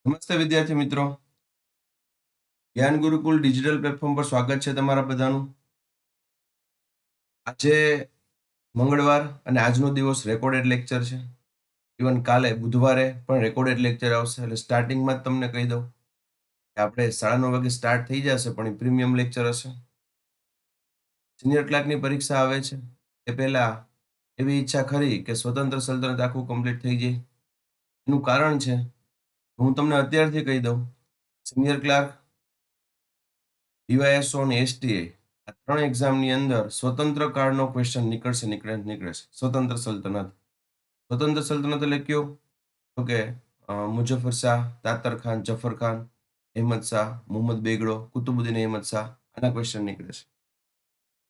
નમસ્તે વિદ્યાર્થી મિત્રો, જ્ઞાન ગુરુકુલ ડિજિટલ પ્લેટફોર્મ પર સ્વાગત છે તમારા બધાનું. આજે મંગળવાર અને આજનો દિવસ રેકોર્ડેડ લેક્ચર છે. ઇવન કાલે બુધવારે પણ રેકોર્ડેડ લેક્ચર આવશે. એટલે સ્ટાર્ટિંગમાં જ તમને કહી દઉં કે આપણે 9:30 વાગે સ્ટાર્ટ થઈ જશે, પણ એ પ્રીમિયમ લેક્ચર હશે. સિનિયર ક્લાર્કની પરીક્ષા આવે છે એ પહેલા એવી ઈચ્છા ખરી કે સ્વતંત્ર સલ્તનત આખું કમ્પ્લીટ થઈ જાય. એનું કારણ છે, હું તમને અત્યારથી કહી દઉં, સિનિયર ક્લાર્ક, ડીવાયએસઓ અને એસટીએ આ 3 એક્ઝામની અંદર સ્વતંત્ર કાળનો ક્વેશ્ચન નીકળશે. સ્વતંત્ર સલ્તનત. સ્વતંત્ર સલ્તનત એટલે કયો? તો કે મુઝફ્ફર શાહ, તાતર ખાન, જફર ખાન, અહેમદ શાહ, મોહમ્મદ બેગડો, કુતુબુદ્દીન અહેમદ શાહ, આના ક્વેશ્ચન નીકળે છે.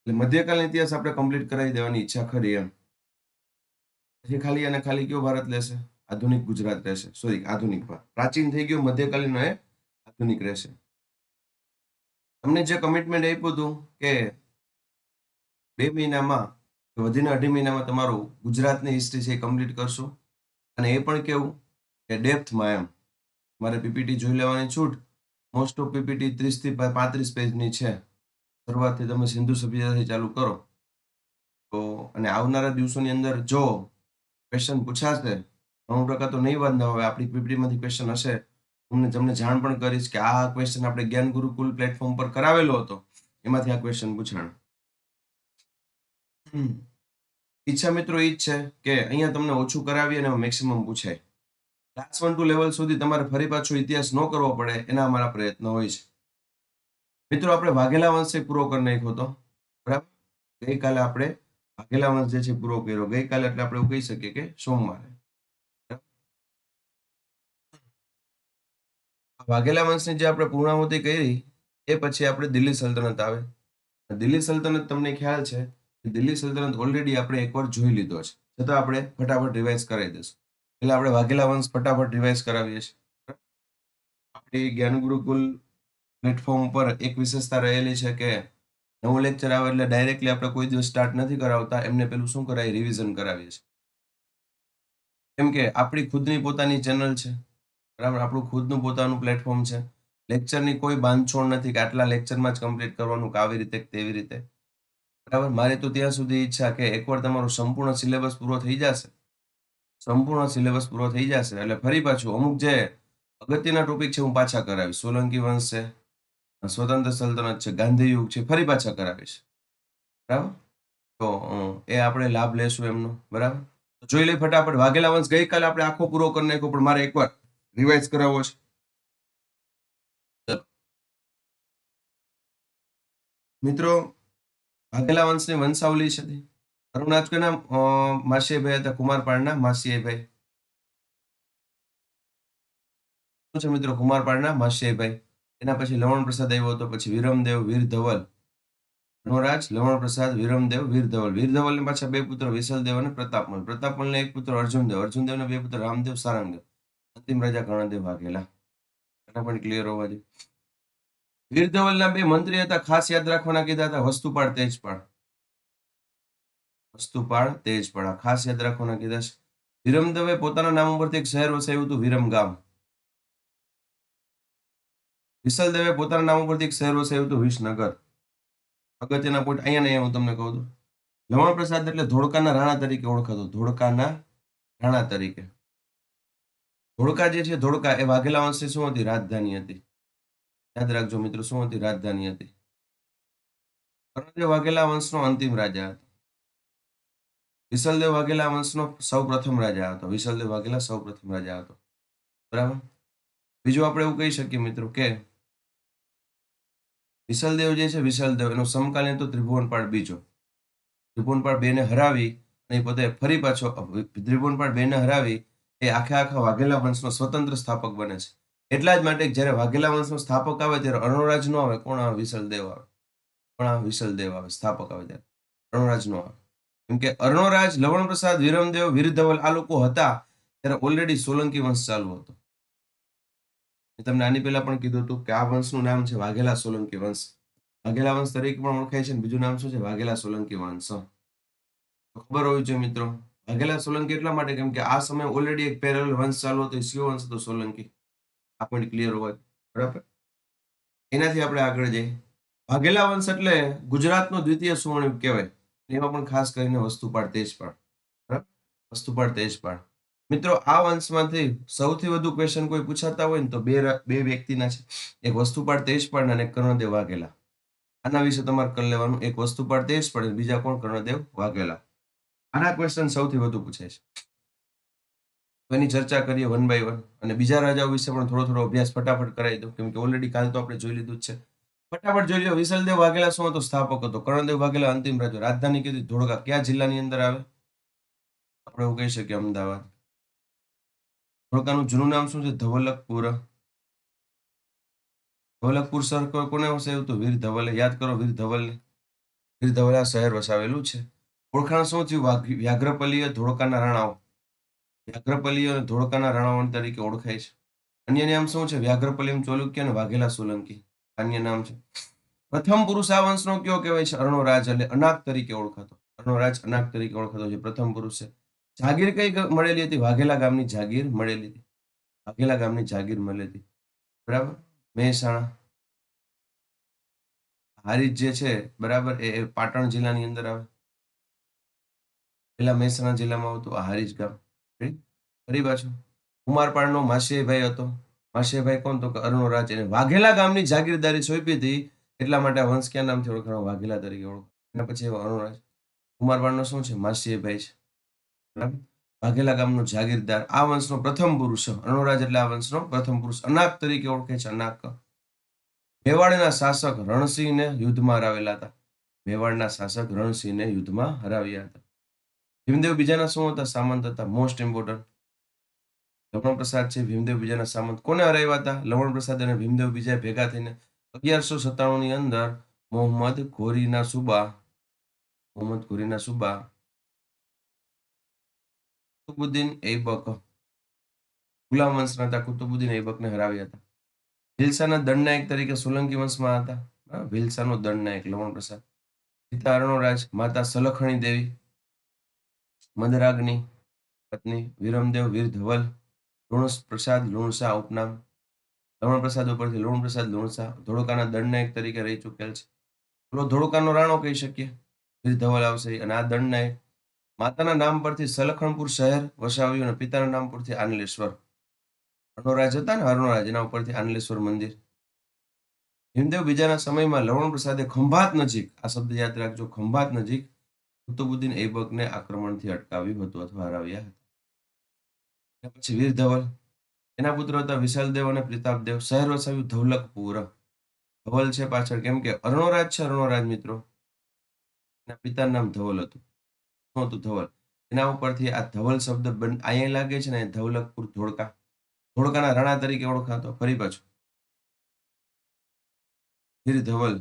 એટલે મધ્યકાલીન ઇતિહાસ આપણે કમ્પ્લીટ કરાવી દેવાની ઈચ્છા ખરી એમ. પછી ખાલી અને ખાલી કયો ભારત લેશે? આધુનિક ગુજરાત રહેશે. સોરી, આધુનિક ભારત. પ્રાચીન થઈ ગયો, મધ્યકાલીન એ આધુનિક રહેશે. તમને જે કમિટમેન્ટ આપ્યું હતું કે 2 મહિનામાં વધીને 2.5 મહિનામાં તમારું ગુજરાતની હિસ્ટ્રી છે એ કમ્પ્લીટ કરશું. અને એ પણ કેવું કે ડેપ્થમાં એમ. મારે પીપીટી જોઈ લેવાની છૂટ. મોસ્ટ ઓફ પીપીટી 30 થી 35 પેજની છે. શરૂઆતથી તમે સિંધુ સભ્યતાથી ચાલુ કરો તો, અને આવનારા દિવસોની અંદર જો ક્વેશ્ચન પૂછાશે, 90% તો નહીં વાંધો આવે, આપણી પીપીટીમાંથી ક્વેશ્ચન હશે, તમને જાણ પણ કરીશ કે આ ક્વેશ્ચન આપણે જ્ઞાન ગુરુકુલ પ્લેટફોર્મ પર કરાવેલો હતો, એમાંથી આ ક્વેશ્ચન પૂછાણ. ઈચ્છા મિત્રો એ જ છે કે અહીંયા તમને ઓછું કરાવીએ અને મેક્સિમમ પૂછાય. ક્લાસ 1 લેવલ સુધી તમારે ફરી પાછો ઇતિહાસ ન કરવો પડે, એના અમારા પ્રયત્ન હોય છે. મિત્રો, આપણે વાઘેલા વંશ પૂરો કરી નાખ્યો હતો, બરાબર. ગઈકાલે આપણે વાઘેલા વંશ જે છે પૂરો કર્યો. ગઈકાલે એટલે આપણે એવું કહી શકીએ કે સોમવારે. વાઘેલા વંશની જે આપણે પૂર્ણાહુતિ કરી એ પછી આપણે દિલ્હી સલ્તનત આવે. દિલ્હી સલ્તનત તમને ખ્યાલ છે કે દિલ્હી સલ્તનત ઓલરેડી આપણે એકવાર જોઈ લીધો છે, છતાં આપણે ફટાફટ રિવાઇઝ કરાવી દઈશું. એટલે આપણે વાઘેલા વંશ ફટાફટ રિવાઇઝ કરાવીએ છીએ. આપણી જ્ઞાન ગુરુકુલ પ્લેટફોર્મ પર એક વિશેષતા રહેલી છે કે નવો લેક્ચર આવે એટલે ડાયરેક્ટલી આપણે કોઈ દિવસ સ્ટાર્ટ નથી કરાવતા, એમને પેલું શું કરાય, રિવિઝન કરાવીએ છીએ. કેમ કે આપણી ખુદની પોતાની ચેનલ છે, બરાબર. આપણું ખુદનું પોતાનું પ્લેટફોર્મ છે. લેક્ચરની કોઈ બાંધછોડ નથી કે આટલા લેક્ચરમાં જ કમ્પ્લીટ કરવાનું કે આવી રીતે તેવી રીતે, બરાબર. મારી તો ત્યાં સુધી ઈચ્છા કે એકવાર તમારો સંપૂર્ણ સિલેબસ પૂરો થઈ જશે, એટલે ફરી પાછું અમુક જે અગત્યના ટોપિક છે હું પાછા કરાવીશ. સોલંકી વંશ છે, સ્વતંત્ર સલ્તનત છે, ગાંધી યુગ છે, ફરી પાછા કરાવીશ, બરાબર. તો એ આપણે લાભ લેશું એમનો, બરાબર. જોઈ લઈ ફટાફટ. વાઘેલા વંશ ગઈકાલે આપણે આખો પૂરો કરી નાખ્યો, પણ મારે એકવાર રિવાઇઝ કરાવવો છે. મિત્રો, વાઘેલા વંશની વંશાવલી છે. અરુણાચલના માસીભાઈ હતા, કુમારપાળના માસીભાઈ. શું છે મિત્રો? કુમારપાળના માસીભાઈ. એના પછી લવણ પ્રસાદ આવ્યો હતો, પછી વિરમદેવ, વીર ધવલ, રણોરાજ, લવણ પ્રસાદ, વિરમદેવ, વીર ધવલ. વીર ધવલને પાછા 2 પુત્ર વિસલદેવ અને પ્રતાપમલ. પ્રતાપમલને 1 પુત્ર અર્જુનદેવ. અર્જુનદેવને 2 પુત્ર રામદેવ, સારંગદેવ. અંતિમ રાજા કર્ણદેવ વાઘેલા. ફટાફટ ક્લિયર હોવા જોઈએ. વીર ધવલના 2 મંત્રી હતા, ખાસ યાદ રાખવાના કીધા હતા, વસ્તુપાળ, તેજપાળ. ખાસ યાદ રાખવાના કીધા છે. વિરમદેવે પોતાના નામ ઉપરથી એક શહેર વસાવ્યું હતું, વિરમગામ. વિસલદેવે પોતાના નામ ઉપરથી એક શહેર વસાવ્યું હતું, વિસનગર. અગત્યના પોઈન્ટ અહીંયા ને હું તમને કહું છું. લવણ પ્રસાદ એટલે ધોળકાના રાણા તરીકે ઓળખાતો. ધોળકા જે છે, ધોળકા એ વાઘેલા વંશની શું હતી? રાજધાની હતી. યાદ રાખજો મિત્રો, શું હતી? રાજધાની હતી. કર્ણદેવ વાઘેલા વંશનો અંતિમ રાજા હતો. વિસલદેવ વાઘેલા વંશનો સૌપ્રથમ રાજા હતો. બરાબર. બીજું આપણે એવું કહી શકીએ મિત્રો કે વિસલદેવ જે છે, એનો સમકાલીન તો ત્રિભુવનપાળ બીજો. ત્રિભુવનપાળ 2 ને હરાવી અને પોતે ફરી પાછો ત્રિભુવનપાળ 2 ને હરાવી એ આખા વાઘેલા વંશનો સ્વતંત્ર સ્થાપક બને છે. એટલા જ માટે જ્યારે વાઘેલા વંશનો સ્થાપક આવે ત્યારે અરુણરાજ નો આવે, કોણ આવે? વિસલદેવ આવે. સ્થાપક આવે ત્યારે અરુણરાજ નો આવે. કેમ કે અરુણરાજ, લવણ પ્રસાદ, વિરમદેવ, વીર ધવલ આ લોકો હતા ત્યારે ઓલરેડી સોલંકી વંશ ચાલુ હતો. તમને આની પહેલા પણ કીધું હતું કે આ વંશનું નામ છે વાઘેલા સોલંકી વંશ. વાઘેલા વંશ તરીકે પણ ઓળખાય છે. બીજું નામ શું છે? વાઘેલા સોલંકી વંશ. ખબર હોવી જોઈએ મિત્રો. વાઘેલા સોલંકી એટલા માટે કેમ કે આ સમયે ઓલરેડી એક પેરેલલ વંશ ચાલુ હતો, કયો વંશ હતો? સોલંકી. આ પોઈન્ટ ક્લિયર હોય, બરાબર. એનાથી આપણે આગળ જઈએ. વાઘેલા વંશ એટલે ગુજરાતનો દ્વિતીય સુવર્ણયુગ કહેવાય. એમાં પણ ખાસ કરીને વસ્તુપાળ તેજપાળ, બરાબર. વસ્તુપાળ તેજપાળ. મિત્રો આ વંશમાંથી સૌથી વધુ ક્વેશ્ચન કોઈ પૂછાતા હોય ને તો બે વ્યક્તિના છે. એક વસ્તુપાળ તેજપાળ અને એક કર્ણદેવ વાઘેલા. આના વિશે તમારે કરી લેવાનું. એક વસ્તુપાળ તેજપાળ અને બીજા કોણ? કર્ણદેવ વાઘેલા. આના ક્વેશ્ચન સૌથી વધુ પૂછાય છે. તો એની ચર્ચા કરીએ વન બાય વન, અને બીજા રાજાઓ વિશે પણ થોડો અભ્યાસ ફટાફટ કરાવી દો, કેમ કે ઓલરેડી કાલ તો આપણે જોઈ લીધું જ છે. ફટાફટ જોઈ લો. વિસલદેવ વાઘેલા શું હતો? સ્થાપક હતો. કર્ણદેવ વાઘેલા અંતિમ રાજા. રાજધાની કીધી ધોળકા. કયા જિલ્લાની અંદર આવે? આપણે એવું કહી શકીએ અમદાવાદ. ધોળકાનું જૂનું નામ શું છે? ધવલકપુર. ધવલકપુર શહેર કોને વસાવ્યું હતું? વીર ધવલે. યાદ કરો વીર ધવલને. વીર ધવલે આ શહેર વસાવેલું છે. ઓળખાણ શું થયું? વ્યાઘ્રપલીય ધોળકાના રાણાઓ. વ્યાઘ્રપલીય અને ધોળકાના રાણાઓ તરીકે ઓળખાય છે. અન્ય નામ શું છે? વ્યાઘ્રપલીયમ ચાલુક્ય અને વાઘેલા સોલંકી. અન્ય નામ છે. પ્રથમ પુરુષ આ વંશનો કયો કહેવાય છે? અર્ણોરાજ, એટલે અનાક તરીકે ઓળખાતો. અર્ણોરાજ અનાક તરીકે ઓળખાતો છે. પ્રથમ પુરુષ છે. જાગીર કઈ મળેલી હતી? વાઘેલા ગામની જાગીર મળેલી હતી. વાઘેલા ગામની જાગીર મળેલી હતી, બરાબર. મહેસાણા. હારીજ જે છે, બરાબર, એ પાટણ જિલ્લાની અંદર આવે. પેલા મહેસાણા જિલ્લામાં આવતું આ હારીજ ગામ. ફરી પાછું કુમારપાળનો માસીભાઈ હતો. માસીભાઈ કોણ? તો કે અર્ણોરાજ. એને વાઘેલા ગામની જાગીરદારી સોંપી હતી, એટલા માટે આ વંશ ક્યાં નામથી ઓળખાણો? વાઘેલા તરીકે ઓળખાય. એના પછી અર્ણોરાજ. કુમારપાળનો શું છે? માસીભાઈ છે, બરાબર. વાઘેલા ગામનો જાગીરદાર. આ વંશનો પ્રથમ પુરુષ છે અર્ણોરાજ, એટલે આ વંશનો પ્રથમ પુરુષ. અનાક તરીકે ઓળખે છે. અનાક. મેવાડના શાસક રણસિંહને યુદ્ધમાં હરાવેલા હતા. મેવાડના શાસક રણસિંહને યુદ્ધમાં હરાવ્યા હતા. ભીમદેવ બીજાના શું હતા? સામંત હતા. Most important. લવણ પ્રસાદ છે ભીમદેવ બીજાના સામંત. કોને હરાવ્યા હતા? લવણ પ્રસાદ અને ભીમદેવ બીજા ભેગા થઈને 1197 ની અંદર મોહમ્મદ ઘોરીના સુબા કુતુબુદ્દીન ઐબક, ગુલામ વંશના હતા, કુતુબુદ્દીન ઐબકને હરાવ્યા હતા. ભીલસાના દંડનાયક તરીકે સોલંકી વંશમાં હતા. ભીલસાનો દંડનાયક લવણ પ્રસાદ. પિતા અર્ણોરાજ, માતા સલખણી દેવી, મદરાગની પત્ની. વિરમદેવ વીર ધવલ. લુણસ પ્રસાદ લુણસા ઉપનામ. લવણ પ્રસાદ ઉપરથી લુણ પ્રસાદ લુણસા. ધોળકાના દંડનાયક તરીકે રહી ચૂકેલ છે. પેલો ધોળકાનો રાણો કહી શકીએ, વીર ધવલ આવશે. અને આ દંડનાયક. માતાના નામ પરથી સલખણપુર શહેર વસાવ્યું અને પિતાના નામ પરથી આનલેશ્વર. અર્ણોરાજ હતા ને, અર્ણોરાજ, એના ઉપરથી આનલેશ્વર મંદિર. ભીમદેવ બીજાના સમયમાં લવણ પ્રસાદે ખંભાત નજીક, આ શબ્દ યાદ રાખજો, ખંભાત નજીક કુતુબુદ્દીન ઐબકને આક્રમણથી અટકાવ્યું હતું અથવા હરાવ્યા હતા. પછી વીર ધવલ, એના પુત્ર હતા વિશાલદેવ અને પ્રતાપદેવ. શહેર વસાવ્યું ધવલકપુર. ધવલ છે પાછળ, કેમ કે અર્ણોરાજ છે. અર્ણોરાજ મિત્રો, એના પિતાનું નામ ધવલ હતું. શું હતું? ધવલ. એના ઉપરથી આ ધવલ શબ્દ અહીંયા લાગે છે ને, ધવલકપુર ધોળકા. ધોળકાના રાણા તરીકે ઓળખાતો. ફરી પાછું વીર ધવલ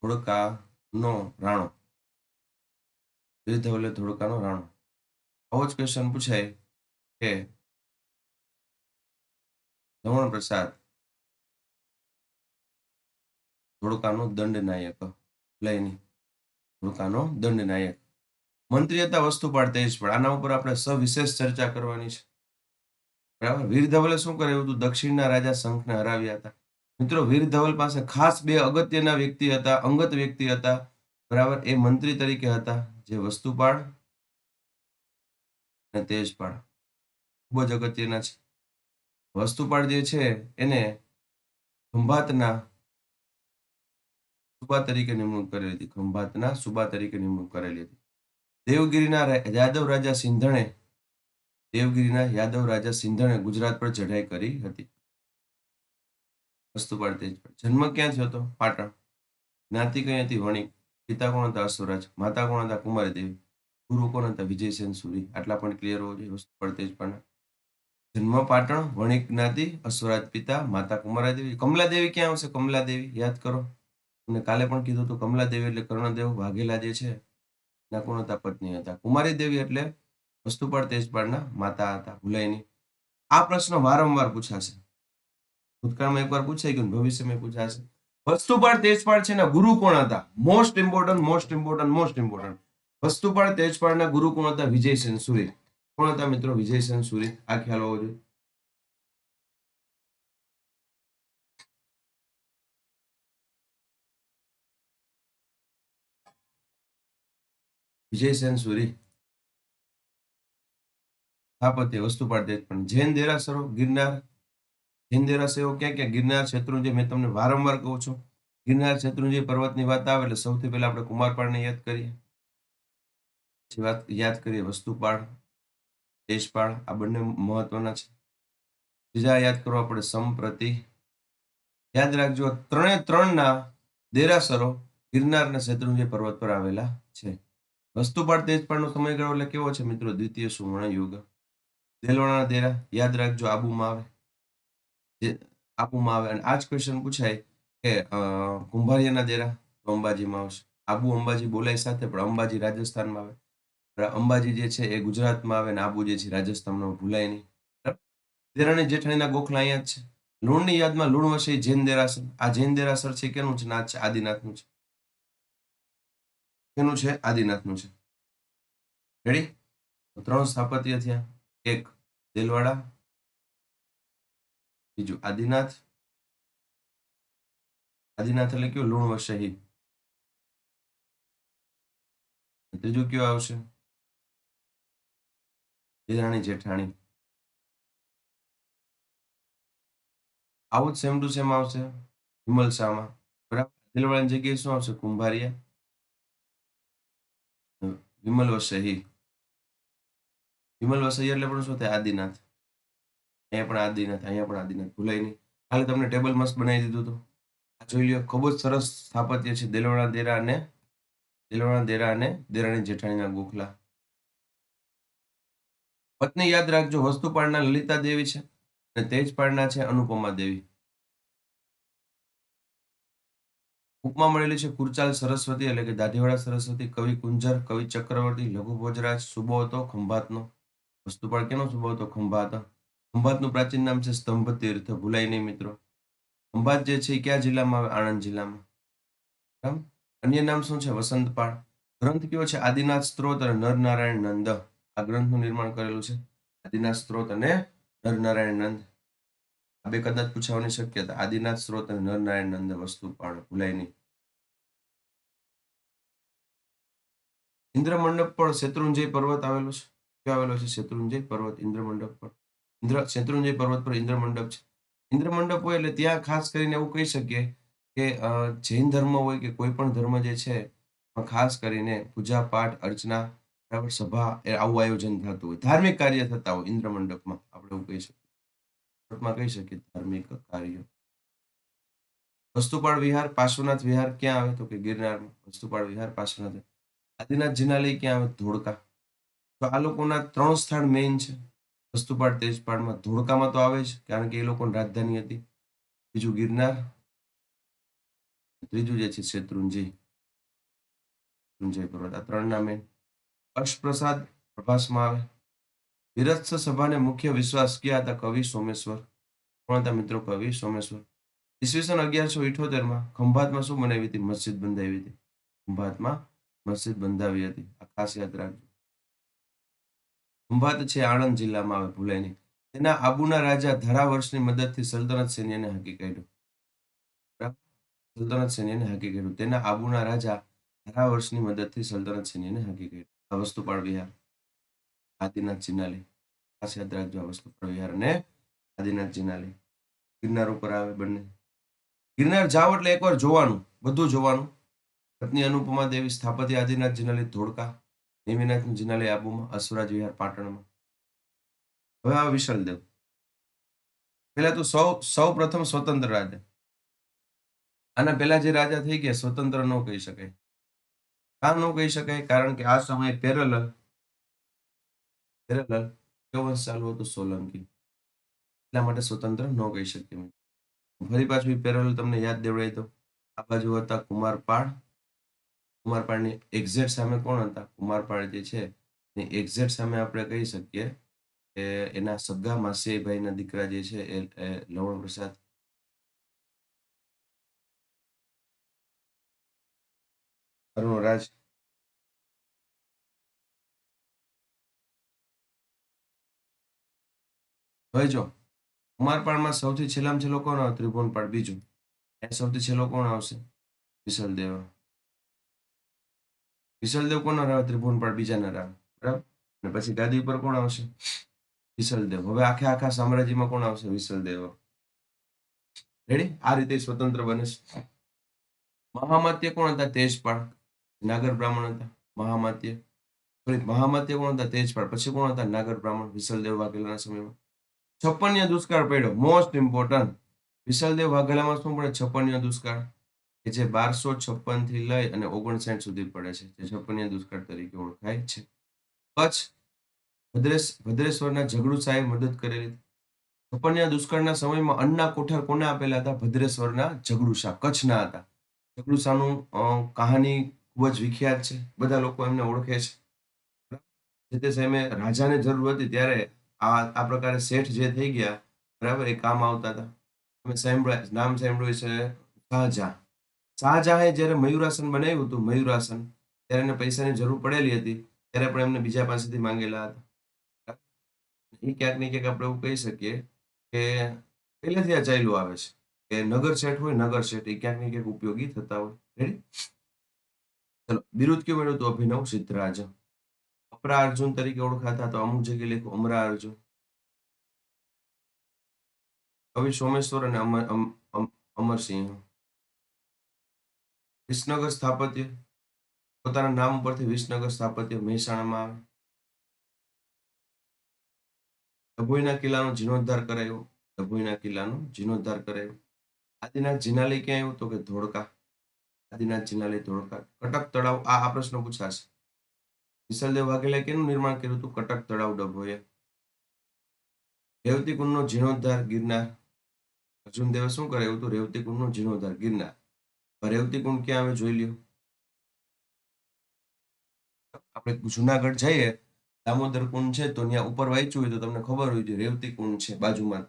ધોળકાનો રાણો. વીર ધવલે ધોળકાનો રાણો. આવો જ ક્વેશ્ચન પૂછાય કે લવણ પ્રસાદ ધોળકાનો દંડનાયક. લઈની ધોળકાનો દંડનાયક. મંત્રી હતા વસ્તુપાળ તેજપાળ. આના ઉપર આપણે સવિશેષ ચર્ચા કરવાની છે, બરાબર. વીર ધવલે શું કર્યું હતું? દક્ષિણના રાજા શંખને હરાવ્યા હતા. મિત્રો વીર ધવલ પાસે ખાસ બે અગત્યના વ્યક્તિ હતા, અંગત વ્યક્તિ હતા, બરાબર. એ મંત્રી તરીકે હતા, જે વસ્તુપાળ અને તેજપાળ. ખૂબ જ અગત્યના છે. વસ્તુપાળ જે છે એને ખંભાતના સુબા તરીકે નિમણૂક કરેલી હતી. ખંભાતના સુબા તરીકે નિમણૂક કરેલી હતી. દેવગીરીના યાદવ રાજા સિંધણે ગુજરાત પર ચઢાઈ કરી હતી. વસ્તુપાળ તેજપાળ. જન્મ ક્યાં થયો હતો? પાટણ. જ્ઞાતિ કઈ હતી? વણિક. પિતા કોણ હતા? અશ્વરાજ. માતા કોણ હતા? કુમારી દેવી. ગુરુ કોણ હતા? વિજયસેન સુરી. આટલા પણ ક્લિયર હોવો જોઈએ વસ્તુપાળ તેજપાળના. જન્મ પાટણ, વણિક જ્ઞાતિ, અશ્વરાજ પિતા, માતા કુમારાદેવી. કમલાદેવી ક્યાં આવશે? કમલાદેવી યાદ કરો, અને કાલે પણ કીધું હતું. કમલાદેવી એટલે કર્ણદેવ વાઘેલા જે છે એના કોણ હતા? પત્ની હતા. કુમારી દેવી એટલે વસ્તુપાળ તેજપાળના માતા હતા. ભૂલાય નહીં. આ પ્રશ્ન વારંવાર પૂછાશે. ભૂતકાળમાં એકવાર પૂછાઈ ગયું, ભવિષ્યમાં પૂછાશે. વસ્તુપાળ તેજપાળ છે ને, ગુરુ કોણ હતા? Most important. વસ્તુપાળ તેજપાળના ગુરુ કોણ હતા? વિજયસેન સુરી. કોણ હતા મિત્રો? વિજયસેન સુરી. આ ખ્યાલ હોવો જોઈએ. વિજય સેન સુરી સ્થાપત્ય વસ્તુપાળ તેજ પણ જૈન દેરાસરો ગિરનાર જૈન દેરાસરો ક્યાં ક્યાં ગિરનાર શેત્રુંજય મેં તમને વારંવાર કહું છું ગિરનાર શેત્રુંજય પર્વતની વાત આવે એટલે સૌથી પહેલા આપણે કુમારપાળને યાદ કરીએ પછી વાત યાદ કરીએ વસ્તુપાળ દેશપાળ આ બંને મહત્વના છે બીજા યાદ કરો આપણે સંપ્રતિ યાદ રાખજો ત્રણે ત્રણના દેરાસરો ગિરનાર અને શેત્રુંજય પર્વત પર આવેલા છે વસ્તુપાળ તેજપાળનો સમયગાળો એટલે કેવો છે મિત્રો દ્વિતીય સુવર્ણ યુગ દેલવાડાના દેરા યાદ રાખજો આબુમાં આવે જે આબુમાં આવે અને આ જ ક્વેશ્ચન પૂછાય કે કુંભારિયાના દેરા તો અંબાજીમાં આવશે આબુ અંબાજી બોલાય સાથે પણ અંબાજી રાજસ્થાનમાં આવે અંબાજી જે છે એ ગુજરાતમાં આવે અને આબુ જે છે રાજસ્થાનમાં ભૂલાય નહીં બરાબર દેરાણી જેઠાણીના ગોખલા અહીંયા જ છે લુણની યાદમાં લુણવશી જૈન દેરાસર આ જૈન દેરાસર છે કેનું છે નાથ છે આદિનાથનું છે કેનું છે આદિનાથનું છે રેડી ત્રણ સ્થાપત્ય થયા એક દેલવાડા બીજું આદિનાથ આદિનાથ એટલે કયો લુણવશહી ત્રીજું કયો આવશે દેરાણી જેઠાણી આવું જ સેમ ટુ સેમ આવશે વિમલશામાં બરાબર દેલવાડાની જગ્યાએ શું આવશે કુંભારિયા વિમલ વસહી વિમલ વસહી એટલે પણ શું થાય આદિનાથ અહીંયા પણ આદિનાથ અહીંયા પણ આદિનાથ ભૂલાય નહીં હાલે તમને ટેબલ મસ્ત બનાવી દીધું હતું આ જોઈ લ્યો ખૂબ જ સરસ સ્થાપત્ય છે દેલવાડા દેરા અને દેરાણી જેઠાણીના ગોખલા પત્ની યાદ રાખજો વસ્તુપાળના લલિતા દેવી છે અને તેજપાળના છે અનુપમા દેવી ઉપમા મળેલી છે કુરચાલ સરસ્વતી એટલે કે દાઢીવાળા સરસ્વતી કવિ કુંજર કવિ ચક્રવર્તી લઘુ ભોજરાજ સુબો હતો ખંભાતનો વસ્તુપાળ કેનો સુબો હતો ખંભાત ખંભાતનું પ્રાચીન નામ છે સ્તંભ તીર્થ ભૂલાય નહીં મિત્રો ખંભાત જે છે એ કયા જિલ્લામાં આવે આણંદ જિલ્લામાં બરાબર અન્ય નામ શું છે વસંતપાળ ગ્રંથ કયો છે આદિનાથ સ્ત્રોત અને નરનારાયણ નંદ આ ગ્રંથનું નિર્માણ કરેલું છે આદિનાથ સ્ત્રોત અને નરનારાયણ નંદ આ બે કદાચ પૂછવાની શક્યતા આદિનાથ સ્ત્રોત અને નરનારાયણ નંદ વસ્તુપાળ ભૂલાય નહીં ઇન્દ્રમંડપ પર શેત્રુંજય પર્વત આવેલો છે ક્યાં આવેલો છે શેત્રુંજય પર્વત ઇન્દ્રમંડપ પર શેત્રુંજય પર્વત પર ઇન્દ્રમંડપ છે ઇન્દ્રમંડપ હોય એટલે ત્યાં ખાસ કરીને એવું કહી શકીએ કે જૈન ધર્મ હોય કે કોઈ પણ ધર્મ જે છે ખાસ કરીને પૂજા પાઠ અર્ચના બરાબર સભા આવું આયોજન થતું હોય ધાર્મિક કાર્ય થતા હોય ઇન્દ્રમંડપમાં આપણે એવું કહી શકીએ ધાર્મિક કાર્ય વસ્તુપાળ વિહાર પાર્શ્વનાથ વિહાર ક્યાં આવે તો કે ગિરનારમાં વસ્તુપાળ વિહાર પાર્શ્વનાથ આદિનાથ જિનાલય ક્યાં આવે ધોળકા તો આ લોકોના 3 સ્થાન મેઇન છે વસ્તુપાળ તેજપાળમાં ધોળકામાં તો આવે જ કારણ કે એ લોકોની રાજધાની હતી બીજું ગિરનાર ત્રીજું જે છે શેત્રુંજય પર્વત આ 3 મેઇન અષ્ટપ્રસાદ પ્રભાસમાં આવે વિરત્સ સભાને મુખ્ય વિશ્વાસ ક્યાં હતા કવિ સોમેશ્વર કોણ હતા મિત્રો કવિ સોમેશ્વર ઈસવીસન 1178 ખંભાતમાં શું બનાવી હતી મસ્જિદ બંધાવી હતી ખંભાતમાં મસ્જિદ બંધાવી હતી આ ખાસ યાદ રાખજો ખંભાત છે આણંદ જિલ્લામાં આવે ભૂલાય નહીં તેના આબુના રાજા ધારાવર્ષની મદદથી સલ્તનત સૈન્યને હાંકી કાઢ્યું સલ્તનત સૈન્યને હાંકી કાઢ્યું તેના આબુના રાજા ધારાવર્ષની મદદથી સલ્તનત સૈન્યને હાંકી કાઢ્યું આ વસ્તુપાળ વિહાર આદિનાથ જિનાલય ખાસ યાદ રાખજો આ વસ્તુપાળ વિહાર અને આદિનાથ જિનાલય ગિરનાર ઉપર આવે બંને ગિરનાર જાવ એટલે એકવાર જોવાનું બધું જોવાનું પત્ની અનુપમા દેવી સ્થાપત્ય આદિનાથ જિનાલય ધોળકા નેમિનાથ જિનાલય આબુમાં અશ્વરાજ વિહાર પાટણમાં હવે આ વિશાલદેવ પહેલા તો સૌ પ્રથમ સ્વતંત્ર રાજા આના પહેલા જે રાજા થઈ ગયા સ્વતંત્ર ન કહી શકાય કાં ન કહી શકાય કારણ કે આ સમયે પેરેલલ કયો વંશ ચાલુ હતું સોલંકી એટલા માટે સ્વતંત્ર ન કહી શકીએ ફરી પાછું પેરેલલ તમને યાદ દેવડાવી દો આ બાજુ હતા કુમારપાળની એક્ઝેક્ટ સામે કોણ હતા કુમારપાળ જે છે એક્ઝેક્ટ સામે આપણે કહી શકીએ કે એના સગા માસીભાઈના દીકરા જે છે એ લવણ પ્રસાદ અરુણરાજ હવે જો કુમારપાળમાં સૌથી છેલ્લામાં છેલ્લો કોણ આવે ત્રિભુવનપાળ બીજું સૌથી છેલ્લો કોણ આવશે વિશલદેવ વિસલદેવ કોના રાવ? ત્રિભુવનપાળ બીજાના રાવ, બરાબર. અને પછી ગાદી ઉપર કોણ આવશે? વિસલદેવ. હવે આખા સામ્રાજ્યમાં કોણ આવશે? વિસલદેવ. રેડી? આ રીતે સ્વતંત્ર બને છે. મહામાત્ય કોણ હતા? તેજપાળ. નાગર બ્રાહ્મણ હતા મહામાત્ય. મહામાત્ય કોણ હતા? તેજપાળ. પછી કોણ હતા? નાગર બ્રાહ્મણ, વિસલદેવ વાઘેલાના સમયમાં. 56 દુષ્કાળ પડ્યો, મોસ્ટ ઇમ્પોર્ટન્ટ. વિસલદેવ વાઘેલામાં શું પડે? 56 દુષ્કાળ, કે જે 1256 થી લઈ અને 59 સુધી પડે છે, જે 56 દુષ્કાળ તરીકે ઓળખાય છે. કચ્છ ભદ્રેશ્વરના ઝઘડુ સાહેબ મદદ કરેલી. 56 દુષ્કાળના સમયમાં અન્નના કોઠાર કોને આપેલા હતા? ભદ્રેશ્વરના ઝઘડુ શાહ, કચ્છના હતા. ઝઘડુ શાહનું કહાની ખૂબ જ વિખ્યાત છે, બધા લોકો એમને ઓળખે છે. જે તે સમયે રાજાને જરૂર હતી ત્યારે આ પ્રકારે શેઠ જે થઈ ગયા, બરાબર, એ કામ આવતા હતા. તમે નામ સાંભળ્યું છે શાહજહાં. શાહજહાંએ જ્યારે મયુરાસન બનાવ્યું હતું, મયુરાસન, ત્યારે એને પૈસાની જરૂર પડેલી હતી, ત્યારે પણ એમને બીજા પાસેથી માંગેલા હતા. એ ક્યાંક ને ક્યાંક આપણે એવું કહી શકીએ કે પહેલેથી આ ચાલ્યું આવે છે કે નગર શેઠ હોય, નગર શેઠ એ ક્યાંક ને ક્યાંક ઉપયોગી થતા હોય. રેડી? ચલો, બિરુદ કયું મળ્યું હતું? અભિનવ સિદ્ધરાજ. અપરા અર્જુન તરીકે ઓળખાતા તો અમુક જગ્યાએ લખ્યું અમરા અર્જુન. કવિ સોમેશ્વર અને અમરસિંહ. વિસનગર સ્થાપત્ય, પોતાના નામ ઉપરથી વિસનગર સ્થાપત્ય મહેસાણામાં આવે. ડભોઈના કિલ્લાનો જીર્ણોદ્ધાર કરાયો, ડભોઈના કિલ્લાનો જીર્ણોદ્ધાર કરાયો. આદિનાથ જિનાલય ક્યાં આવ્યું? તો કે ધોળકા. આદિનાથ જિનાલય ધોળકા. કટક તળાવ, આ પ્રશ્ન પૂછાશે. વિસલદેવ વાઘેલાએ કેનું નિર્માણ કર્યું હતું? કટક તળાવ ડભોઈએ. રેવતી કુંડનો જીર્ણોદ્ધાર ગિરનાર. અર્જુન દેવે શું કરાયું હતું? રેવતી કુંડનો જીર્ણોદ્ધાર ગિરનાર. રેવતી કુંડ ક્યાં આવે? જોઈ લ્યો. આપણે જુનાગઢ જઈએ, દામોદર કુંડ છે, તો ત્યાં ઉપર વાંચ્યું હોય તો તમને ખબર હોય છે રેવતી કુંડ છે બાજુમાં.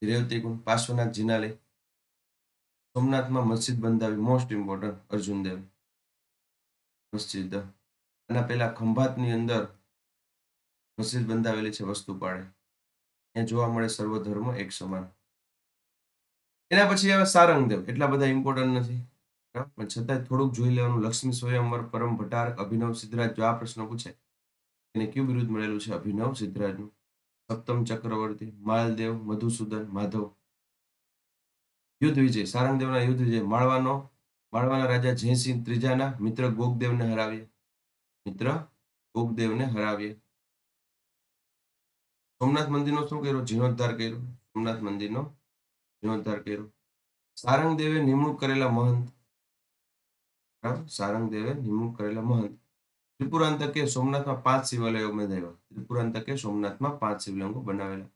રેવતી કુંડ. પાર્શ્વનાથ જિનાલય. સોમનાથમાં મસ્જિદ બંધાવી, મોસ્ટ ઇમ્પોર્ટન્ટ, અર્જુન દેવ મસ્જિદ. આના પહેલા ખંભાતની અંદર મસ્જિદ બંધાવેલી છે વસ્તુપાળે. ત્યાં જોવા મળે સર્વધર્મ એક સમાન. એના પછી આવે સારંગદેવ. એટલા બધા ઇમ્પોર્ટન્ટ નથી, પણ છતાંય થોડુંક જોઈ લેવાનું. લક્ષ્મી સ્વયંવર, પરમ ભટારક, અભિનવ સિદ્ધરાજ. જો આ પ્રશ્ન પૂછે, એને કયું બિરુદ મળેલું છે? અભિનવ સિદ્ધરાજનું. સપ્તમ ચક્રવર્તી, માલદેવ, મધુસૂદન, માધવ. યુદ્ધ વિજય, સારંગદેવના યુદ્ધ વિજય. માળવાના રાજા જયસિંહ ત્રીજાના મિત્ર ગોગદેવને હરાવીએ. સોમનાથ મંદિરનો શું કર્યો? જીર્ણોદ્ધાર કર્યો. સોમનાથ મંદિરનો જીર્ણોદ્ધાર કર્યો. સારંગદેવે નિમણૂક કરેલા મહંત. ત્રિપુરાંતકે સોમનાથમાં 5 શિવાલયો બંધાવ્યા. ત્રિપુરાંતકે સોમનાથમાં 5 શિવલિંગો બનાવેલા.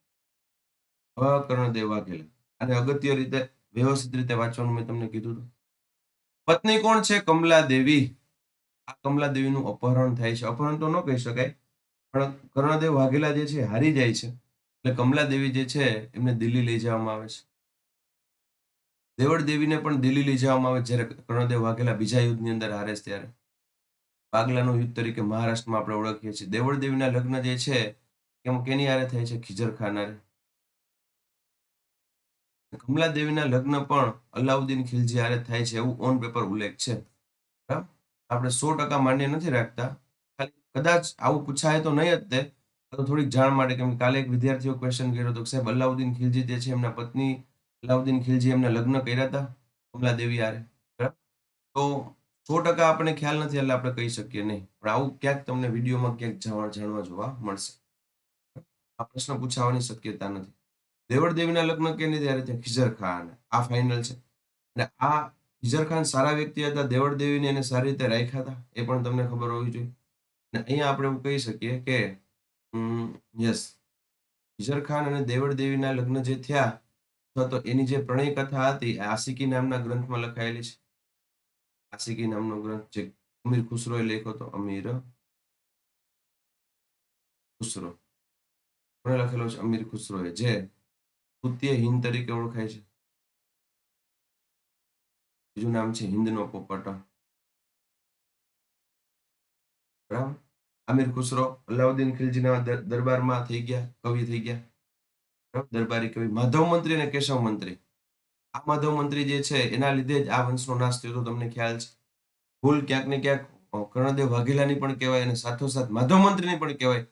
કર્ણદેવ વાઘેલા. અને અગત્ય રીતે વ્યવસ્થિત રીતે વાંચવાનું મેં તમને કીધું હતું. પત્ની કોણ છે? કમલા દેવી. આ કમલા દેવીનું અપહરણ થાય છે. અપહરણ તો ન કહી શકાય, પણ કર્ણદેવ વાઘેલા જે છે હારી જાય છે, એટલે કમલા દેવી જે છે એમને દિલ્હી લઈ જવામાં આવે છે. દેવળ દેવીને પણ દિલ્હી લઈ જવામાં આવે જ્યારે કર્ણદેવ વાઘેલા બીજા યુદ્ધની અંદર હારે છે ત્યારે. પાગલાનું યુદ્ધ તરીકે મહારાષ્ટ્રમાં આપણે ઓળખીએ છીએ. દેવળ દેવીના લગ્ન જે છે કેની હારે થાય છે? ખીજર ખાન હારે. કમલા દેવીના લગ્ન પણ અલાઉદ્દીન ખિલજી હારે થાય છે એવું ઓન પેપર ઉલ્લેખ છે. બરાબર? આપણે 100% માન્ય નથી રાખતા, ખાલી કદાચ આવું પૂછાય તો નહીં જ તે, તો થોડીક જાણ માટે. કેમ કે કાલે એક વિદ્યાર્થીઓ ક્વેશ્ચન કર્યો હતો કે સાહેબ અલાઉદ્દીન ખિલજી જે છે એમના પત્ની અલાઉદ્દીન ખિલજી એમને લગ્ન કર્યા હતા કમલા દેવી હારે. બરાબર? તો 100% આપણને ખ્યાલ નથી એટલે આપણે કહી શકીએ નહીં, પણ આવું ક્યાંક તમને વિડીયોમાં ક્યાંક જાણવા જોવા મળશે. આ પ્રશ્ન પૂછાવાની શક્યતા નથી. દેવળ દેવીના લગ્ન કેની ત્યારે થયા? ખિઝર ખાન. આ ફાઇનલ છે. અને આ ખિઝર ખાન સારા વ્યક્તિ હતા, દેવળ દેવીને એને સારી રીતે રાખ્યા હતા, એ પણ તમને ખબર હોવી જોઈએ. અને અહીંયા આપણે એવું કહી શકીએ કે યસ, ખિઝર ખાન અને દેવળ દેવીના લગ્ન જે થયા, અથવા તો એની જે પ્રણય કથા હતી, આશિકી નામના ગ્રંથમાં લખાયેલી છે. આશિકી નામનો ગ્રંથ જે અમીર ખુસરોએ લખ્યો હતો. અમીર ખુસરો કોણે લખેલો છે? અમીર ખુસરોએ, જે તૃતીય હિંદ તરીકે ઓળખાય છે. બીજું નામ છે હિન્દનો પોપટ. બરાબર? અમીર ખુસરો અલાઉદ્દીન ખિલજીના દરબારમાં થઈ ગયા, કવિ થઈ ગયા. બરાબર? દરબારી કવિ. માધવ મંત્રી અને કેશવ મંત્રી. આ માધવ મંત્રી જે છે એના લીધે જ આ વંશનો નાશ થયો તો તમને ખ્યાલ છે. ભૂલ ક્યાંક ને ક્યાંક કર્ણદેવ વાઘેલાની પણ કહેવાય અને સાથોસાથ માધવ મંત્રીની પણ કહેવાય.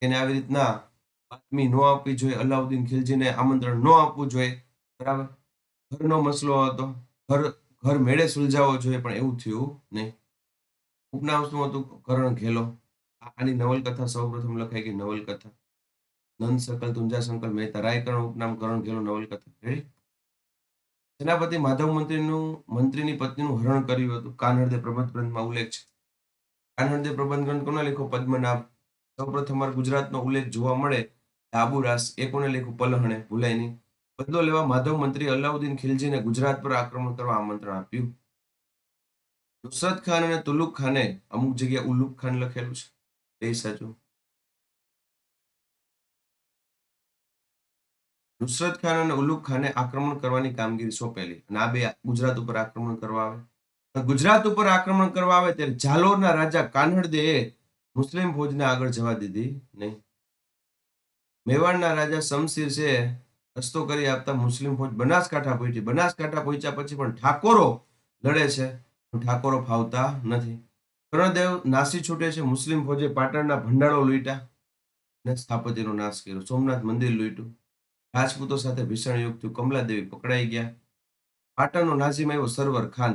એને આવી રીતના બાતમી ન આપવી જોઈએ, અલાઉદ્દીન ખિલજીને આમંત્રણ ન આપવું જોઈએ. બરાબર. ઘરનો મસલો હતો, ઘર મેળે સુલઝાવવો જોઈએ, પણ એવું થયું નહીં. ઉપનામ શું હતું? કરણ ઘેલો. આની નવલકથા સૌપ્રથમ લખાઈ ગઈ નવલકથા. નંદ સકલ તુંજા સંકલ મહેતા રાયકરણ ઉપનામ કરણ ઘેલો નવલકથા. રેડી. સેનાપતિ માધવ મંત્રીની પત્નીનું હરણ કર્યું હતું. કાનહળદેવ પ્રબંધ ગ્રંથમાં ઉલ્લેખ છે. કાનહળદેવ પ્રબંધ ગ્રંથ કોને લખ્યો? પદ્મનાભ. સૌપ્રથમ વાર ગુજરાતનો ઉલ્લેખ જોવા મળે આબુરાસ. એ કોને લખ્યું? પલહણે. ભૂલાય નહીં. બદલો લેવા માધવ મંત્રી અલાઉદ્દીન ખિલજીને ગુજરાત પર આક્રમણ કરવા આમંત્રણ આપ્યું. નુસરત ખાન અને તુલુક ખાને, અમુક જગ્યાએ ઉલુક ખાન લખેલું છે, એ સાચું. નુસરત ખાન અને ઉલુક ખાને આક્રમણ કરવાની કામગીરી સોંપેલી અને આ બે ગુજરાત ઉપર આક્રમણ કરવા આવે. ગુજરાત ઉપર આક્રમણ કરવા આવે ત્યારે જાલોરના રાજા કાનહળદેવે મુસ્લિમ ફૌજને આગળ જવા દીધી નહીં. મેવાડના રાજા શમશીર છે રસ્તો કરી આપતા મુસ્લિમ ફૌજ બનાસકાંઠા પહોંચી. બનાસકાંઠા પહોંચ્યા પછી પણ ઠાકોરો લડે છે, ઠાકોરો ફાવતા નથી. કર્ણદેવ નાસી છૂટે છે. મુસ્લિમ ફૌજે પાટણના ભંડારો લૂંટ્યા અને સ્થાપત્યનો નાશ કર્યો. સોમનાથ મંદિર લૂંટ્યું. રાજપૂતો સાથે ભીષણ યુદ્ધ થયું. કમલાદેવી પકડાઈ ગયા. પાટણનો નાઝીમ આવ્યો સરવર ખાન.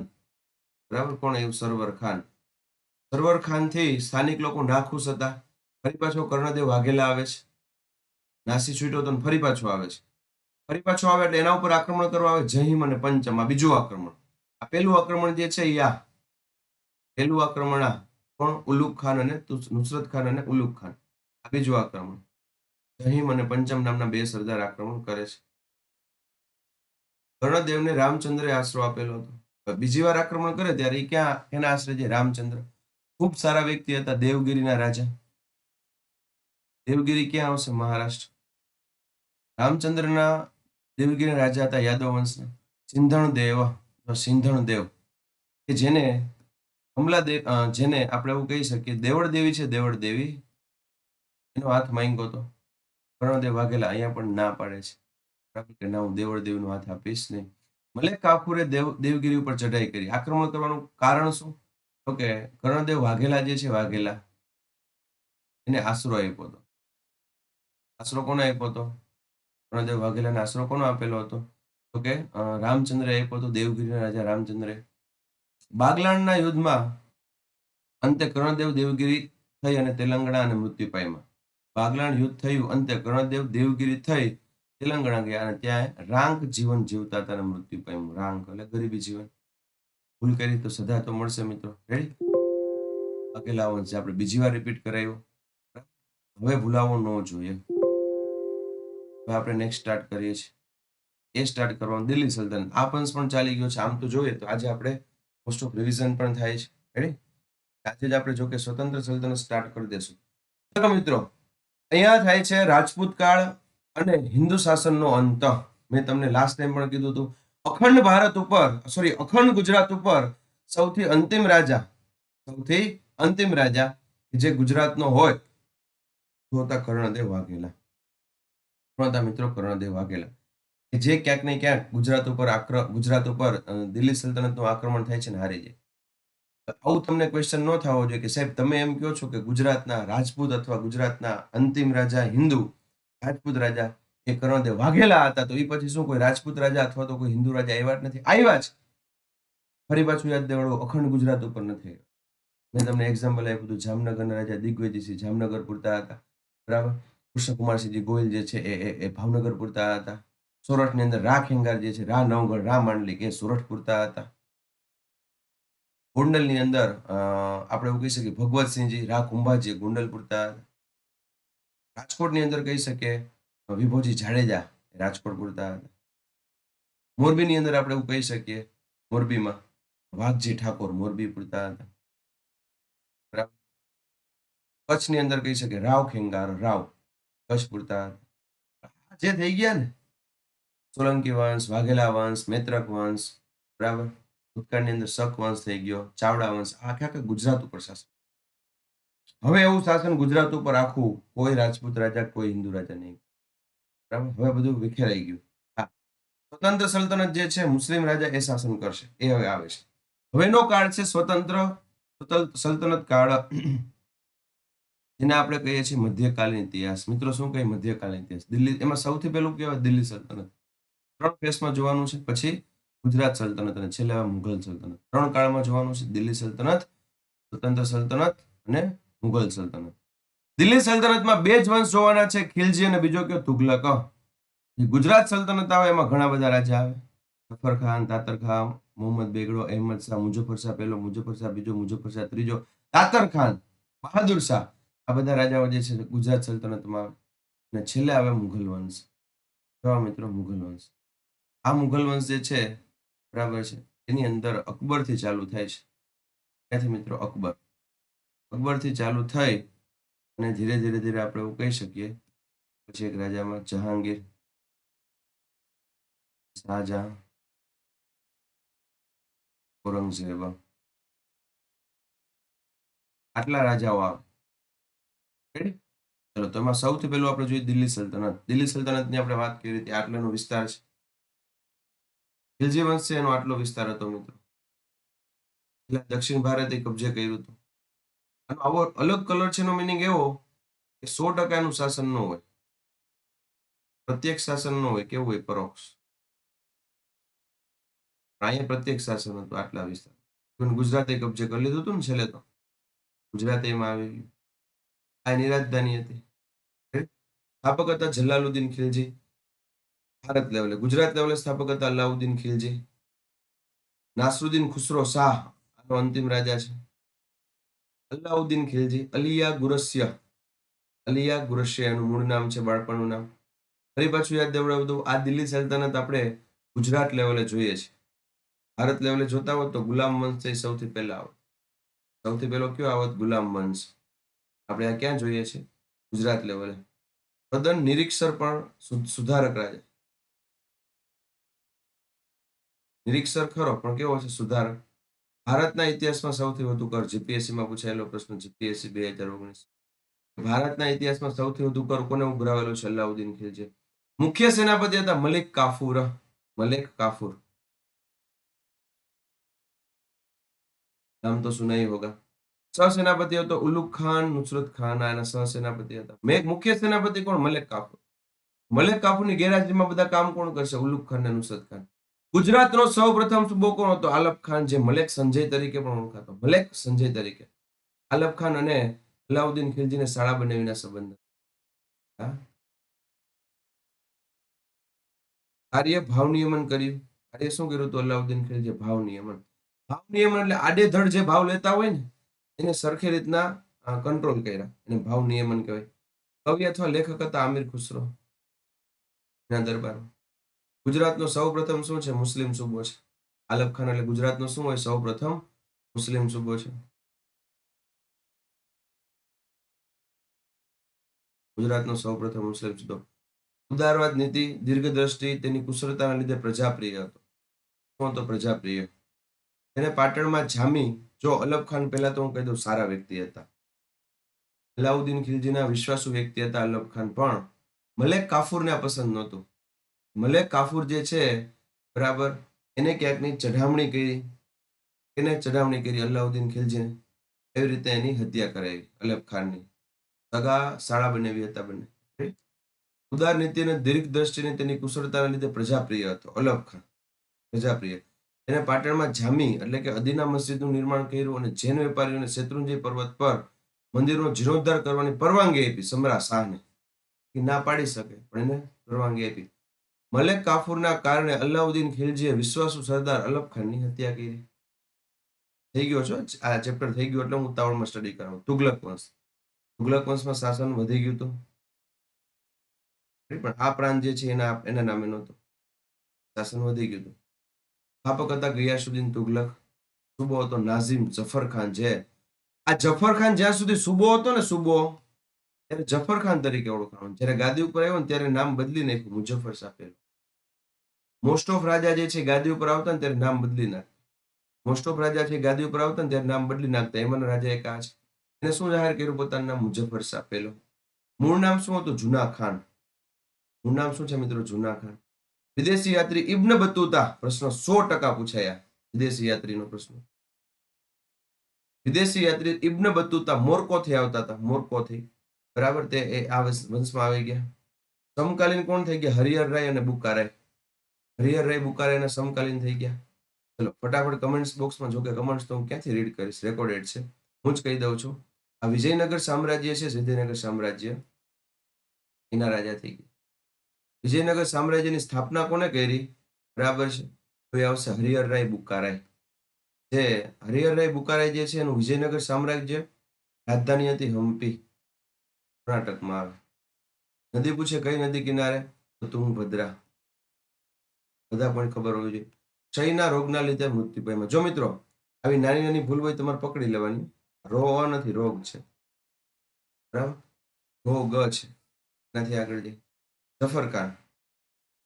બરાબર. કોણ આવ્યું? સરવર ખાન. સરવર ખાનથી સ્થાનિક લોકો નાખુશ હતા. ફરી પાછો કર્ણદેવ વાઘેલા આવે છે. નાસી છૂટ્યો તો ફરી પાછો આવે છે. ફરી પાછો આવે એટલે એના ઉપર આક્રમણ કરવા આવે. જહીમ અને પંચમ, આ બીજું આક્રમણ. આ પેલું આક્રમણ જે છે પેલું આક્રમણ આ કોણ? ઉલુક ખાન અને નુસરત ખાન અને ઉલુક ખાન. આ બીજું આક્રમણ. જહીમ અને પંચમ નામના બે સરદાર આક્રમણ કરે છે. કર્ણદેવને રામચંદ્રે આશરો આપેલો હતો. બીજી વાર આક્રમણ કરે ત્યારે એ ક્યાં એના આશરે છે? રામચંદ્ર. ખૂબ સારા વ્યક્તિ હતા, દેવગીરીના રાજા. દેવગીરી ક્યાં આવશે? મહારાષ્ટ્ર. રામચંદ્રના દેવગીરીના રાજા હતા યાદવ વંશના. સિંધણ દેવ કે જેને કમલાદેવ, જેને આપણે એવું કહી શકીએ દેવળ દેવી છે, દેવળ દેવી એનો હાથ માંગ્યો હતો. કર્ણદેવ વાઘેલા અહીંયા પણ ના પાડે છે કે ના, હું દેવળ દેવીનો હાથ આપીશ નહીં. મલેક કાફુરે દેવગીરી ઉપર ચઢાઈ કરી. આક્રમણ કરવાનું કારણ શું? તો કે કર્ણદેવ વાઘેલા જે છે, વાઘેલા એને આશરો આપ્યો હતો. આશરો કોને આપ્યો હતો? કર્ણદેવ વાઘેલાને આશરો કોનો આપેલો હતો? તો કે રામચંદ્રે આપ્યો હતો. દેવગીરીના રાજા રામચંદ્રે. બાગલાણના યુદ્ધમાં અંતે કર્ણદેવ દેવગીરી થઈ અને તેલંગાણા અને મૃત્યુ પામ્યા. બાગલાણ યુદ્ધ થયું, અંતે કર્ણદેવ દેવગીરી થઈ તેલંગાણા ગયા અને ત્યાં રાંક જીવન જીવતા હતા અને મૃત્યુ પામ્યું. રાંક એટલે ગરીબી જીવન. ભૂલ કરી તો સજા તો મળશે મિત્રો. રેડી. વાઘેલા વંશ આપણે બીજી વાર રિપીટ કરાયો. હવે ભૂલાવો ન જોઈએ. હવે આપણે નેક્સ્ટ સ્ટાર્ટ કરીએ છીએ. એ સ્ટાર્ટ કરવાનું દિલ્હી સલ્તનત. આ પંચ પણ ચાલી ગયો છે. આમ તો જોઈએ તો આજે આપણે મોસ્ટ ઓફ રિવિઝન પણ થાય છે. રેડી. આજે જ આપણે જો કે સ્વતંત્ર સલ્તનત સ્ટાર્ટ કરી દેશું. ચલો મિત્રો, અહીંયા થાય છે રાજપૂત કાળ અને હિન્દુ શાસનનો અંત. મેં તમને લાસ્ટ ટાઈમ પણ કીધું હતું. અખંડ ગુજરાત ઉપર સૌથી અંતિમ રાજા જે ગુજરાતનો હોય તો હતા કર્ણદેવ વાઘેલા. મિત્રો કર્ણદેવ વાઘેલા જે ક્યાંક ને ક્યાંક ગુજરાત ઉપર દિલ્હી સલ્તનતનું આક્રમણ થાય છે ને હારી જાય. આવું તમને ક્વેશ્ચન ન થવો જોઈએ કે સાહેબ તમે એમ કહો છો કે ગુજરાતના રાજપૂત અથવા ગુજરાતના અંતિમ રાજા હિન્દુ રાજપૂત રાજા એ કર્ણદેવ વાઘેલા હતા, તો એ પછી શું કોઈ રાજપૂત રાજા અથવા તો કોઈ હિન્દુ રાજા આવ્યા જ નથી? આવ્યા છે. ફરી પાછું યાદ દેવાડું, અખંડ ગુજરાત ઉપર નથી. મેં તમને એક્ઝામ્પલ આપ્યું હતું. જામનગરના રાજા દિગ્વિજયસિંહ જામનગર પૂરતા હતા. બરાબર. કૃષ્ણકુમારસિંહજી ગોયલ જે છે એ ભાવનગર પૂરતા હતા. સોરઠની અંદર રા ખેંગાર જે છે, રા નવગઢ, રા માંડલિક એ સોરઠ પૂરતા હતા. ગોંડલની અંદર આપણે એવું કહી શકીએ ભગવતસિંહજી રા કુંભાજી ગોંડલ પૂરતા હતા. રાજકોટની અંદર કહી શકીએ વિભોજી જાડેજા રાજકોટ પૂરતા હતા. મોરબીની અંદર આપણે એવું કહી શકીએ મોરબીમાં વાઘજી ઠાકોર મોરબી પૂરતા હતા. બરાબર. કચ્છની અંદર કહી શકીએ રાવ ખેંગાર રાવ કચ્છ પૂરતા હતા. જે થઈ ગયા ને સોલંકી વંશ, વાઘેલા વંશ, મૈત્રક વંશ, બરાબર. ભૂતકાળની અંદર શક વંશ થઈ ગયો, ચાવડા વંશ, આખા ગુજરાત ઉપર શાસન. હવે એવું શાસન ગુજરાત ઉપર આખું કોઈ રાજપૂત રાજા કોઈ હિન્દુ રાજા નહીં. બરાબર. હવે બધું વિખેરાઈ ગયું. હા, સ્વતંત્ર સલ્તનત જે છે મુસ્લિમ રાજા એ શાસન કરશે. એ હવે આવે છે. હવેનો કાળ છે સ્વતંત્ર સલ્તનત કાળ જેને આપણે કહીએ છીએ મધ્યકાલીન ઇતિહાસ. મિત્રો શું કહીએ મધ્યકાલીન ઇતિહાસ? દિલ્હી એમાં સૌથી પહેલું કહેવાય દિલ્હી સલ્તનત. 3 ફેઝમાં જોવાનું છે. પછી ગુજરાત સલ્તનત અને છેલ્લે મુઘલ સલ્તનત. 3 કાળમાં જોવાનું છે. દિલ્હી સલ્તનત, સ્વતંત્ર સલ્તનત અને મુઘલ સલ્તનત. દિલ્હી સલ્તનતમાં 2 જ વંશ જોવાના છે, ખિલજી અને બીજો કયો તુગલક. ગુજરાત સલ્તનત આવે એમાં ઘણા બધા રાજા આવે. જફર ખાન, તાતર ખાન, મોહમ્મદ બેગડો, અહેમદ શાહ, મુઝફ્ફર શાહ પહેલો, મુઝફ્ફર શાહ બીજો, મુઝફ્ફર શાહ ત્રીજો, તાતર ખાન, બહાદુર શાહ. આ બધા રાજાઓ જે છે ગુજરાત સલ્તનતમાં આવે. અને છેલ્લે આવે મુઘલ વંશ. કેવા મિત્રો? મુઘલ વંશ. આ મુઘલ વંશ જે છે બરાબર છે એની અંદર અકબરથી ચાલુ થાય છે. ક્યાંથી મિત્રો? અકબર. અકબરથી ચાલુ થઈ અને ધીરે ધીરે ધીરે આપણે એવું કહી શકીએ પછી એક રાજામાં જહાંગીર, શાહજહાં, ઔરંગઝેબ. આટલા રાજાઓ આવે. રેડી? ચલો તો એમાં સૌથી પહેલું આપણે જોઈએ દિલ્હી સલ્તનત. દિલ્હી સલ્તનતની આપણે વાત કરી હતી, આટલાનો વિસ્તાર છે. ખિલજી વંશ છે એનો આટલો વિસ્તાર હતો મિત્રો. એટલે દક્ષિણ ભારતે કબજે કર્યું હતું. અને આવો અલગ કલર છે એનો મિનિંગ એવો કે 100% એનું શાસન ન હોય. પ્રત્યક્ષ શાસન ન હોય, કેવું હોય? પરોક્ષ. અહીંયા પ્રત્યક્ષ શાસન હતું આટલા વિસ્તાર. ગુજરાતે કબજે કરી લીધું હતું ને છેલ્લે તો. ગુજરાત એમાં આવી ગયું. આ એની રાજધાની હતી. સ્થાપક હતા જલાલુદ્દીન ખિલજી. ભારત લેવલે. ગુજરાત લેવલે સ્થાપક હતા અલાઉદ્દીન ખિલજી. નાસરુદ્દીન ખુસરો શાહ આનો અંતિમ રાજા છે. અલાઉદ્દીન ખિલજી. અલિયા ગુરસ્ય. અલિયા ગુરસ્ય એનું મૂળ નામ છે, બાળપણનું નામ. ફરી પાછું યાદ દેવડાવી દઉં, આ દિલ્હી સલ્તનત આપણે ગુજરાત લેવલે જોઈએ છીએ. ભારત લેવલે જોતા હોત તો ગુલામ વંશ છે સૌથી પહેલા આવત. સૌથી પહેલો કયો આવત? ગુલામ વંશ. આપણે આ ક્યાં જોઈએ છીએ? ગુજરાત લેવલે. તદ્દન નિરીક્ષર પણ સુધારક રાજા. નિરીક્ષર ખરો પણ કેવો છે? સુધારક. ભારતના ઇતિહાસમાં સૌથી વધુ કર. જીપીએસસીમાં પૂછાયેલો પ્રશ્ન, જીપીએસસી 2019. ભારતના ઇતિહાસમાં સૌથી વધુ કર કોને ઉઘરાવેલો છે? અલાઉદ્દીન ખિલજી. મુખ્ય સેનાપતિ હતા મલિક કાફુર. મલિક કાફુર. નામ તો સુના ही होगा. સહસેનાપતિ હતો ઉલુગ ખાન, નુસરત ખાન આના સહસેનાપતિ હતા. મુખ્ય સેનાપતિ કોણ? મલિક કાફુર. મલિક કાફુરની ગેરહાજરીમાં બધા કામ કોણ કરશે? ઉલુગ ખાન અને નુસરત ખાન. ગુજરાતનો સૌ પ્રથમ સુબો કોણ હતો? આલપ ખાન, જે મલેક સંજય તરીકે પણ ઓળખાતો. મલેક સંજય તરીકે. આલપ ખાન અને અલાઉદ્દીન ખિલજીને શાળા બનાવીના સંબંધ. હા. કાર્ય ભાવ નિયમન કર્યું. કાર્ય શું કર્યું હતું અલાઉદ્દીન ખિલજી? ભાવ નિયમન. ભાવ નિયમન એટલે આડેધડ જે ભાવ લેતા હોય ને એને સરખી રીતના કંટ્રોલ કર્યા. એને ભાવ નિયમન કહેવાય. કવિ અથવા લેખક હતા આમિર ખુસરો ના દરબારમાં. ગુજરાતનો સૌ પ્રથમ શું છે? મુસ્લિમ સુબો છે. આલપ ખાન એટલે ગુજરાતનો શું હોય? સૌ પ્રથમ મુસ્લિમ સુબો છે. ગુજરાતનો સૌ પ્રથમ મુસ્લિમ સુબો. ઉદારવાદ નીતિ, દીર્ઘદ્રષ્ટિ, તેની કુશળતાના લીધે પ્રજાપ્રિય હતો. શું હતો? પ્રજાપ્રિય. એને પાટણમાં જામી. જો અલબ ખાન પહેલા તો હું કહી દઉં સારા વ્યક્તિ હતા. અલાઉદ્દીન ખિલજીના વિશ્વાસુ વ્યક્તિ હતા અલબ ખાન, પણ મલેક કાફુરને આ પસંદ નહોતું. મલેક કાફુર જે છે બરાબર એને ક્યાંકની ચઢામણી કરી. એને ચઢામણી કરી અલાઉદ્દીન ખિલજીને. એવી રીતે એની હત્યા કરાવી અલબ ખાનની. સગા શાળા બનાવી હતા બંને. ઉદાર નીતિ અને દીર્ઘ દ્રષ્ટિને તેની કુશળતાના લીધે પ્રજાપ્રિય હતો અલબ ખાન. પ્રજાપ્રિય. એને પાટણમાં જામી એટલે કે અદીના મસ્જિદનું નિર્માણ કર્યું અને જૈન વેપારીઓને શેત્રુંજય પર્વત પર મંદિરનો જીર્ણોદ્ધાર કરવાની પરવાનગી આપી સમ્રાટ શાહને. એ ના પાડી શકે પણ એને પરવાનગી આપી. મલેક કાફુરના કારણે અલાઉદ્દીન ખિલજીએ વિશ્વાસુ સરદાર અલબ ખાનની હત્યા કરી. થઈ ગયો છો આ ચેપ્ટર થઈ ગયું એટલે હું ઉતાવળમાં સ્ટડી કરાવું. તુગલક વંશ. તુગલક વંશમાં શાસન વધી ગયું હતું. પણ આ પ્રાંત જે છે એના નામે નહોતું. શાસન વધી ગયું હતું. સ્થાપક હતા ગિયાસુદ્દીન તુગલક. સુબો હતો નાઝિમ જફર ખાન. જે આ જફર ખાન જ્યાં સુધી સુબો હતો ને સુબો ત્યારે જફર ખાન તરીકે ઓળખાણો. જ્યારે ગાદી ઉપર આવ્યો ને ત્યારે નામ બદલી નાખ્યું મુઝફ્ફર શાહ પહેલો. મોસ્ટ ઓફ રાજા જે છે ગાદી ઉપર આવતા ને ત્યારે નામ બદલી નાખતા. મોસ્ટ ઓફ રાજા છે ગાદી ઉપર આવતા ને ત્યારે નામ બદલી નાખતા. એમાંનો રાજા એક આ છે. એને શું જાહેર કર્યું પોતાનું નામ? મુઝફ્ફર શાહ પહેલો. મૂળ નામ શું હતું? જુના ખાન. મૂળ નામ શું છે મિત્રો? જુના ખાન. વિદેશી યાત્રી ઇબ્ન બતુતા. પ્રશ્ન 100% પૂછાયા વિદેશી યાત્રીનો પ્રશ્ન. વિદેશી યાત્રી ઇબ્ન બતુતા મોરકોથી આવતા હતા, મોરકોથી, બરાબર, તે આ વંશમાં આવી ગયા. સમકાલીન કોણ થઈ ગયા? હરિહર રાય અને બુકારાય. હરિહર રાય બુકારાયના સમકાલીન થઈ ગયા. ચલો ફટાફટ કમેન્ટ્સ બોક્સમાં, જો કે કમેન્ટ્સ તો હું ક્યાંથી રીડ કરીશ, રેકોર્ડેડ છે, હું જ કહી દઉં છું. આ વિજયનગર સામ્રાજ્ય છે, વિજયનગર સામ્રાજ્ય, એના રાજા થઈ ગયા. વિજયનગર સામ્રાજ્યની સ્થાપના કોને કરી? બરાબર છે, તો એ આવશે હરિહર રાય બુકારાય. જે હરિહર રાય બુકારાય જે છે એનું વિજયનગર સામ્રાજ્ય, રાજધાની હતી હમ્પી, કર્ણાટકમાં આવે. નદી પૂછે કઈ નદી કિનારે? તો તુંગભદ્રા. બધા પણ ખબર હોવી જોઈએ. ક્ષયના રોગના લીધે મૃત્યુ પામ્યા. જો મિત્રો આવી નાની નાની ભૂલ હોય તમારે પકડી લેવાની. રો નથી, રોગ છે, બરાબર, રોગ છે. નથી આગળ જઈ. જફર ખાન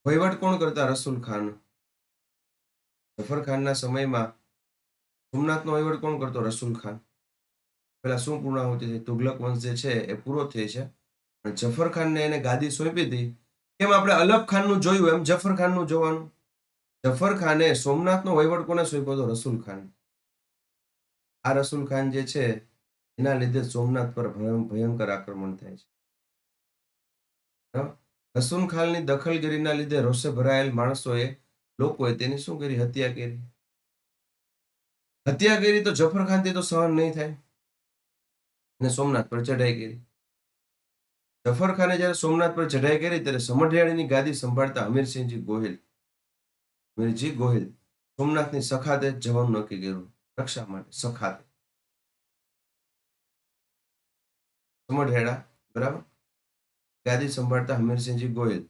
વહીવટ કોણ કરતા? રસુલ ખાન. જફર ખાનના સમયમાં સોમનાથનો વહીવટ કોણ કરતો? રસુલ ખાન. પેલા શું પૂર્ણાહુતિ થઈ? તુગલક વંશ જે છે એ પૂરો થઈ છે. અને જફર ખાનને એને ગાદી સોંપી હતી. કેમ આપણે અલગ ખાનનું જોયું એમ જફર ખાનનું જોવાનું. જફર ખાને સોમનાથનો વહીવટ કોને સોંપ્યો હતો? રસુલ ખાન. આ રસુલ ખાન જે છે એના લીધે સોમનાથ પર ભયંકર આક્રમણ થાય છે. રસુલ ખાનની દખલગીરીના લીધે રોષે ભરાયેલ માણસોએ, લોકોએ તેની શું કરી? હત્યા કરી. હત્યા કરી તો જફર ખાનથી તો સહન નહીં થાય, અને સોમનાથ પર ચઢાઈ કરી. જફર ખાને જ્યારે સોમનાથ પર ચઢાઈ કરી ત્યારે સમઢિયાળીની ગાદી સંભાળતા હમીરસિંહજી ગોહિલ, હમીરજી ગોહિલ સોમનાથની સખાતે જવાનું નક્કી કર્યું, રક્ષા માટે. સખાતે સમઢિયાળા, બરાબર, ગાદી સંભાળતા હમીરસિંહજી ગોહિલ.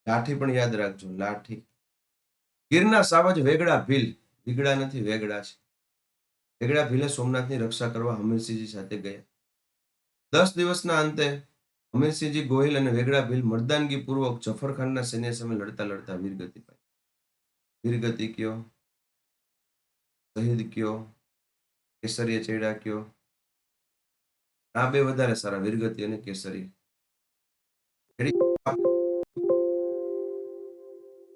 લાઠી પણ યાદ રાખજો, લાઠી. ગીરના સાવજ વેગડા ભીલ, વીગડા નથી વેગડા છે, વેગડા ભીલે સોમનાથની રક્ષા કરવા હમીરસિંહજી સાથે ગયા. 10 દિવસના અંતે હમીરસિંહજી ગોહિલ અને વેગડા ભીલ મર્દાનગી પૂર્વક જફર ખાનના સૈન્ય સામે લડતા લડતા વીરગતિ પામી. વીરગતિ કયો, શહીદ કયો, કેસરીય ચેડા કયો? આ બે વધારે સારા, વીરગતિ અને કેસરી.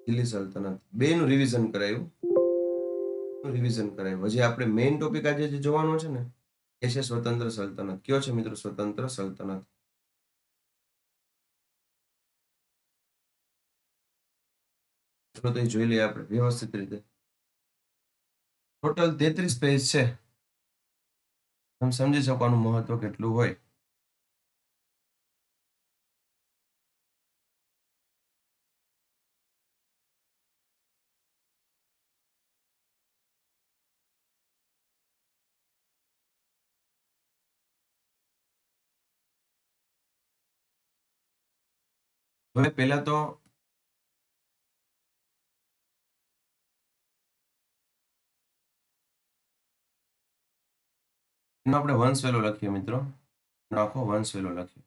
દિલ્હી સલ્તનત, બેનું રિવિઝન કરાયું, હજી આપણે મેઇન ટોપિક આજે જે જોવાનો છે ને એ છે સ્વતંત્ર સલ્તનત. કયો છે મિત્રો? સ્વતંત્ર સલ્તનત. ચલો તો જોઈ લઈએ આપણે વ્યવસ્થિત રીતે. ટોટલ 33 પેજ છે. તમે સમજી શકો આનું મહત્વ કેટલું હોય. હવે પહેલા તો એનો આપણે વંશવેલો લખીએ મિત્રો, આખો વંશવેલો લખીએ.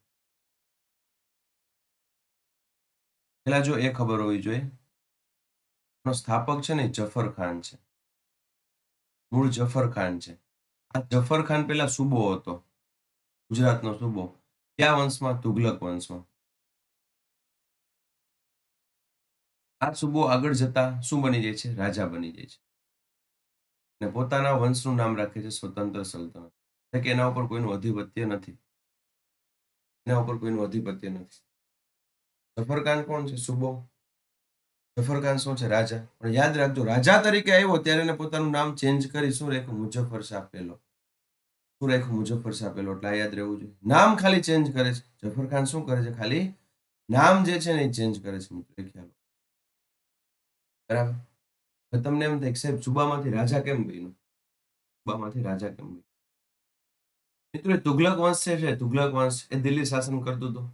પેલા જો એ ખબર હોવી જોઈએ, સ્થાપક છે ને જફર ખાન છે, મૂળ જફર ખાન છે. આ જફર ખાન પેલા સુબો હતો, ગુજરાતનો સુબો. કયા વંશમાં? તુગલક વંશમાં. આ સુબો આગળ જતા શું બની જાય છે? રાજા બની જાય છે, અને પોતાના વંશનું નામ રાખે છે સ્વતંત્ર સલ્તનત. કે એના ઉપર કોઈનું અધિપત્ય નથી, એના ઉપર કોઈનું અધિપત્ય નથી. જફર ખાન કોણ છે? સુબો. જફર ખાન શું છે? રાજા. પણ યાદ રાખજો, રાજા તરીકે આવ્યો ત્યારે એને પોતાનું નામ ચેન્જ કરી શું રાખ્યું? મુઝફ્ફર શાહ પહેલો. શું રાખ્યું? મુઝફ્ફર શાહ પહેલો. એટલે યાદ રહેવું જોઈએ. નામ ખાલી ચેન્જ કરે છે. જફર ખાન શું કરે છે? ખાલી નામ જે છે ને એ ચેન્જ કરે છે મિત્રો, ખ્યાલ, બરાબર. તમને એમ થાય કે સાહેબ સુબામાંથી રાજા કેમ બન્યું? સુબામાંથી રાજા કેમ બન્યું? મિત્રો તુગલક વંશ છે, તુગલક વંશ એ દિલ્હી શાસન કરતું હતું.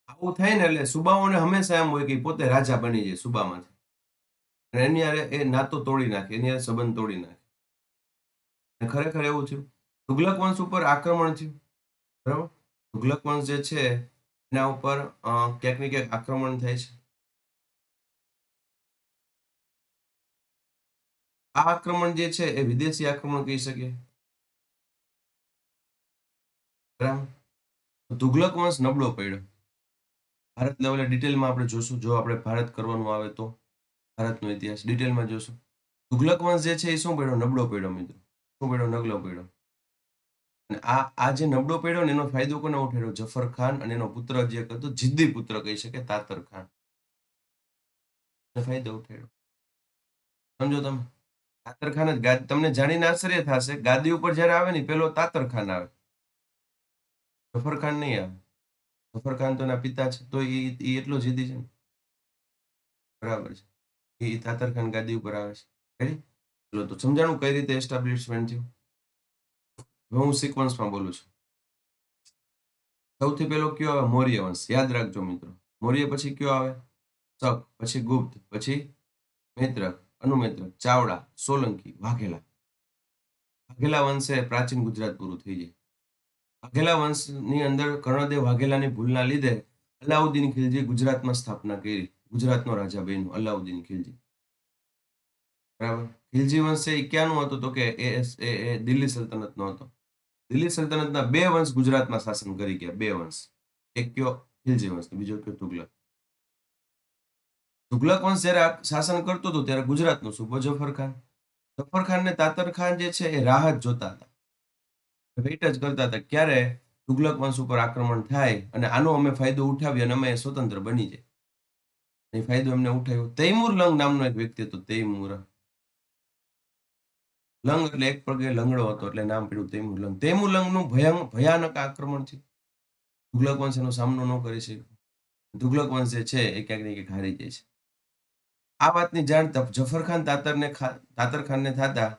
આવું થાય ને એટલે સુબાઓને હંમેશા એમ હોય કે પોતે રાજા બની જાય સુબામાંથી, અને એની હારે એ નાતો તોડી નાખે, એની હારે સંબંધ તોડી નાખે. અને ખરેખર એવું થયું. તુગલક વંશ ઉપર આક્રમણ થયું, બરાબર. તુગલક વંશ જે છે એના ઉપર ક્યાંક ને ક્યાંક આક્રમણ થાય છે. આ આક્રમણ જે છે એ વિદેશી આક્રમણ કહી શકીએ, બરાબર. તુગલક વંશ નબળો પડ્યો. ભારત લેવલે ડિટેલમાં આપણે જોશું, જો આપણે ભારત કરવાનું આવે તો ભારતનો ઇતિહાસ ડિટેલમાં જોશું. તુગલક વંશ જે છે એ શું પડ્યો? નબળો પડ્યો મિત્રો. શું પડ્યો? નગલો પડ્યો. અને આ જે નબળો પડ્યો ને એનો ફાયદો કોને ઉઠાડ્યો? જફર ખાન અને એનો પુત્ર જે હતો, જિદ્દી પુત્ર કહી શકે, તાતર ખાન. ફાયદો ઉઠાડ્યો. સમજો તમે? તાતર ખાન જ તમને જાણીને આશ્ચર્ય થશે, ગાદી ઉપર જયારે આવે ને પેલો તાતર ખાન આવે, જફર ખાન નહીં આવે. જફર ખાન તો એના પિતા છે, તો એ એટલો જીદી છે ને. બરાબર છે. એ તાતર ખાન ગાદી ઉપર આવે છે. ચલો, તો સમજાણું કઈ રીતે એસ્ટાબ્લિશમેન્ટ થયું. હવે હું સિક્વન્સમાં બોલું છું. સૌથી પહેલો કયો આવે? મૌર્ય વંશ. યાદ રાખજો મિત્રો, મૌર્ય પછી કયો આવે? શક, પછી ગુપ્ત, પછી મૈત્રક, અનુમૈત્રક, ચાવડા, સોલંકી, વાઘેલા. વાઘેલા વંશે પ્રાચીન ગુજરાત પૂરું થઈ જાય. વાઘેલા વંશની અંદર કર્ણદેવ વાઘેલાની ભૂલના લીધે અલાઉદ્દીન ખિલજી ગુજરાતમાં સ્થાપના કરી. ગુજરાતનો રાજા બન્યો અલાઉદ્દીન ખિલજી. બરાબર. ખિલજી વંશ એ ક્યાંનો હતો? તો કે એ દિલ્હી સલ્તનતનો હતો. દિલ્હી સલ્તનતના બે વંશ ગુજરાતમાં શાસન કરી ગયા. બે વંશ. એક કયો? ખિલજી વંશ, બીજો કયો? તુગલક. તુગલક વંશ જયારે શાસન કરતો હતો ત્યારે ગુજરાતનો સૂબો જફર ખાન. જફર ખાન ને તાતર ખાન જે છે એ રાહ જ જોતા હતા, વેઇટ જ કરતા હતા ક્યારે તુગલક વંશ ઉપર આક્રમણ થાય અને આનો અમે ફાયદો ઉઠાવીએ અને અમે સ્વતંત્ર બની જાય. એ ફાયદો એમને ઉઠાવ્યો. તૈમુર લંગ નામનો એક વ્યક્તિ હતો. તૈમુર લંગ એટલે એક પગે લંગડો હતો એટલે નામ પડ્યું તૈમુર લંગ. તૈમુર લંગનું ભયાનક આક્રમણ થયું. તુગલક વંશ એનો સામનો ન કરી શક્યો. તુગલક વંશ જે છે એ ક્યાંક ને ક્યાંક હારી જાય છે. આ વાતની જાણ જફર ખાન તાતર ખાનને થતા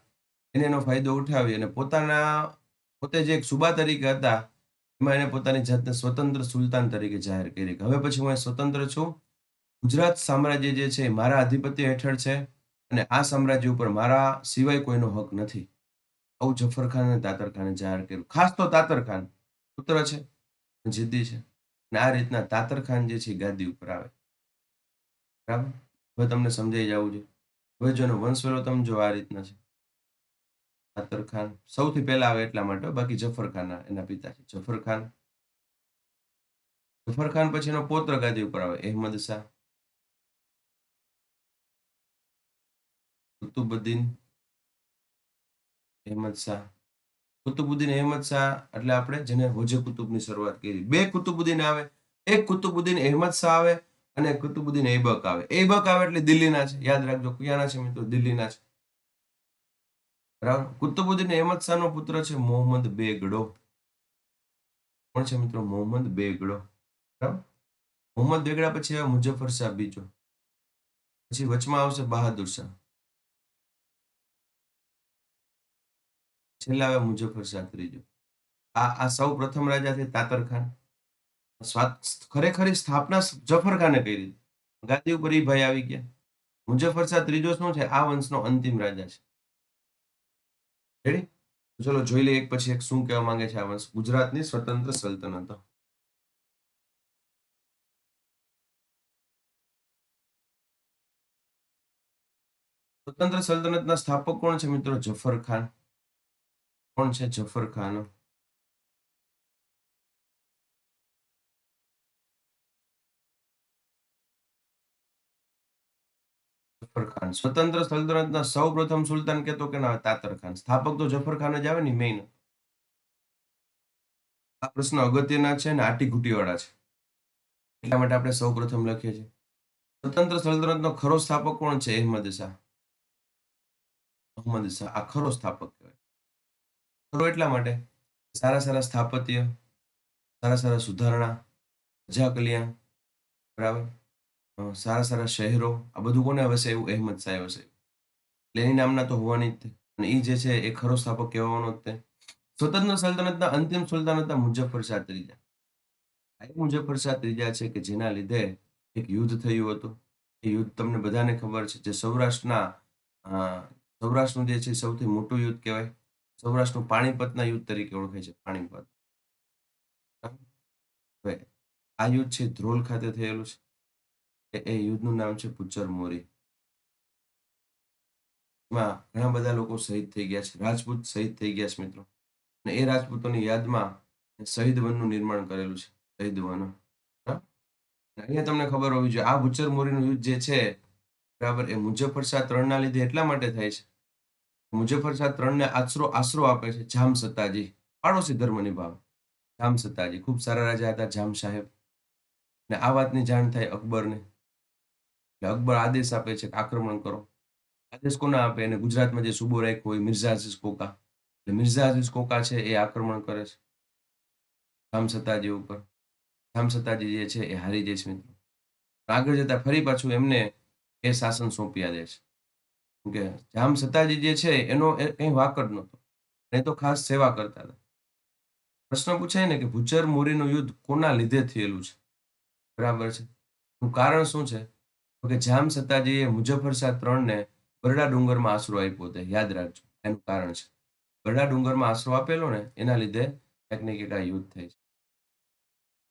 એને એનો ફાયદો ઉઠાવી અને પોતે જે એક સુબા તરીકે હતા એમાં એને પોતાની જાતને સ્વતંત્ર સુલતાન તરીકે જાહેર કરી કે હવે પછી હું સ્વતંત્ર છું. ગુજરાત સામ્રાજ્ય જે છે એ મારા આધિપત્ય હેઠળ છે અને આ સામ્રાજ્ય ઉપર મારા સિવાય કોઈનો હક નથી. આવું જફર ખાન અને તાતર ખાને જાહેર કર્યું. ખાસ તો તાતર ખાન પુત્ર છે, જિદ્દી છે, અને આ રીતના તાતર ખાન જે છે ગાદી ઉપર આવે. બરાબર. હવે તમને સમજાઈ જવું જોઈએ. હવે જો વંશ વેલો તમે જો આ રીતના છે. તાતર ખાન સૌથી પહેલા આવે એટલા માટે, બાકી જફર ખાન એના પિતા છે. જફર ખાન પછી એનો પૌત્ર ગાદી ઉપર આવે, અહેમદ શાહ, કુતુબુદ્દીન અહેમદ શાહ. કુતુબુદ્દીન અહેમદ શાહ એટલે આપણે જેને હોજે કુતુબની શરૂઆત કરી. બે કુતુબુદ્દીન આવે, એક કુતુબુદ્દીન અહેમદ શાહ આવે અને કુતુબુદ્દીન ઐબક આવે. ઐબક આવે એટલે દિલ્હીના છે. યાદ રાખજો, ક્યાંના છે મિત્રો? દિલ્હીના છે. બરાબર. કુતુબુદ્દીન અહેમદ શાહનો પુત્ર છે મોહમ્મદ બેગડો. કોણ છે મિત્રો? મોહમ્મદ બેગડો. બરાબર. મોહમ્મદ બેગડા પછી આવે મુઝફ્ફર શાહ બીજો, પછી વચમાં આવશે બહાદુર શાહ, છેલ્લા આવે મુઝફ્ફર શાહ ત્રીજો. આ સૌ પ્રથમ રાજા છે તાતર ખાન. ખરેખર સ્થાપના જફર ખાને કરી. ગાદી ઉપર એ ભાઈ આવી ગયા. મુઝફ્ફર શાહ ત્રીજો શું છે? આ વંશનો અંતિમ રાજા છે. રેડી? ચલો જોઈ લઈએ એક પછી એક શું કહેવા માંગે છે આ વંશ. ગુજરાતની સ્વતંત્ર સલ્તનત. સ્વતંત્ર સલ્તનતના સ્થાપક કોણ છે મિત્રો? જફર ખાન. કોણ છે? જફર ખાન. જફર ખાન સ્વતંત્ર સલ્તનતના સૌ પ્રથમ સુલતાન કેતો કે ના? તાતર ખાન. સ્થાપક તો જફર ખાન જ આવે ને મેઇન. આ પ્રશ્ન અગત્યના છે અને આટીઘૂટીવાળા છે, એટલા માટે આપણે સૌ પ્રથમ લખીએ છીએ. સ્વતંત્ર સલ્તનતનો ખરો સ્થાપક કોણ છે? અહેમદ શાહ. અહમદ શાહ આ ખરો સ્થાપક કહેવાય. ખરો એટલા માટે સારા સારા સ્થાપત્ય, સારા સારા સુધારણા, પ્રજા કલ્યાણ, બરાબર, સારા સારા શહેરો, આ બધું કોને વસાવ્યું? અહેમદ શાહે વસાવ્યું. એટલે એની નામના તો હોવાની જ તે. અને એ જે છે એ ખરો સ્થાપક કહેવાનો જ તે. સ્વતંત્ર સલ્તનતના અંતિમ સુલતાન હતા મુઝફ્ફર શાહ ત્રીજા. મુઝફ્ફર શાહ ત્રીજા છે કે જેના લીધે એક યુદ્ધ થયું હતું. એ યુદ્ધ તમને બધાને ખબર છે, જે સૌરાષ્ટ્રનું જે છે સૌથી મોટું યુદ્ધ કહેવાય. સૌરાષ્ટ્રનું પાણીપતના યુદ્ધ તરીકે ઓળખાય છે. પાણીપત. હવે આ યુદ્ધ છે ધ્રોલ ખાતે થયેલું છે. એ યુદ્ધનું નામ છે પુચર મોરી. એમાં ઘણા બધા લોકો શહીદ થઈ ગયા છે. રાજપૂત શહીદ થઈ ગયા છે મિત્રો. અને એ રાજપૂતોની યાદમાં શહીદ વનનું નિર્માણ કરેલું છે. શહીદ વન. અહીંયા તમને ખબર હોવી જોઈએ આ ભૂચર મોરીનું યુદ્ધ જે છે, બરાબર, એ મુઝફ્ફર શાહ ત્રણના લીધે એટલા માટે થાય છે મુઝફ્ફર શાહ 3 ને આશરો આપે છે જામ સત્તાજી, પાડોશી ધર્મ નિભાવે. જામ સત્તાજી ખૂબ સારા રાજા હતા જામ સાહેબ. ને આ વાતની જાણ થાય અકબરને. એટલે અકબર આદેશ આપે છે કે આક્રમણ કરો. આદેશ કોને આપે? એને ગુજરાતમાં જે સૂબો રાખ્યો હોય મિર્ઝા અઝીઝ કોકા. એટલે મિર્ઝા અઝીઝ કોકા છે એ આક્રમણ કરે છે જામ સત્તાજી ઉપર. જામ સત્તાજી જે છે એ હારી જાય છે મિત્રો. આગળ જતા ફરી પાછું એમને એ શાસન સોંપી દે છે. કેમ કે જામ સત્તાજી જે છે એનો કંઈ વાક જ નહોતો. એ તો ખાસ સેવા કરતા હતા. પ્રશ્ન પૂછાય ને કે ભૂચર મોરીનું યુદ્ધ કોના લીધે થયેલું છે? બરાબર છે. એનું કારણ શું છે? તો કે જામ સત્તાજીએ મુઝફ્ફર શાહ 3 ને બરડા ડુંગરમાં આશરો આપ્યો હતો. યાદ રાખજો એનું કારણ છે. બરડા ડુંગરમાં આશરો આપેલો ને એના લીધે કંઈક ને કંઈક આ યુદ્ધ થાય છે.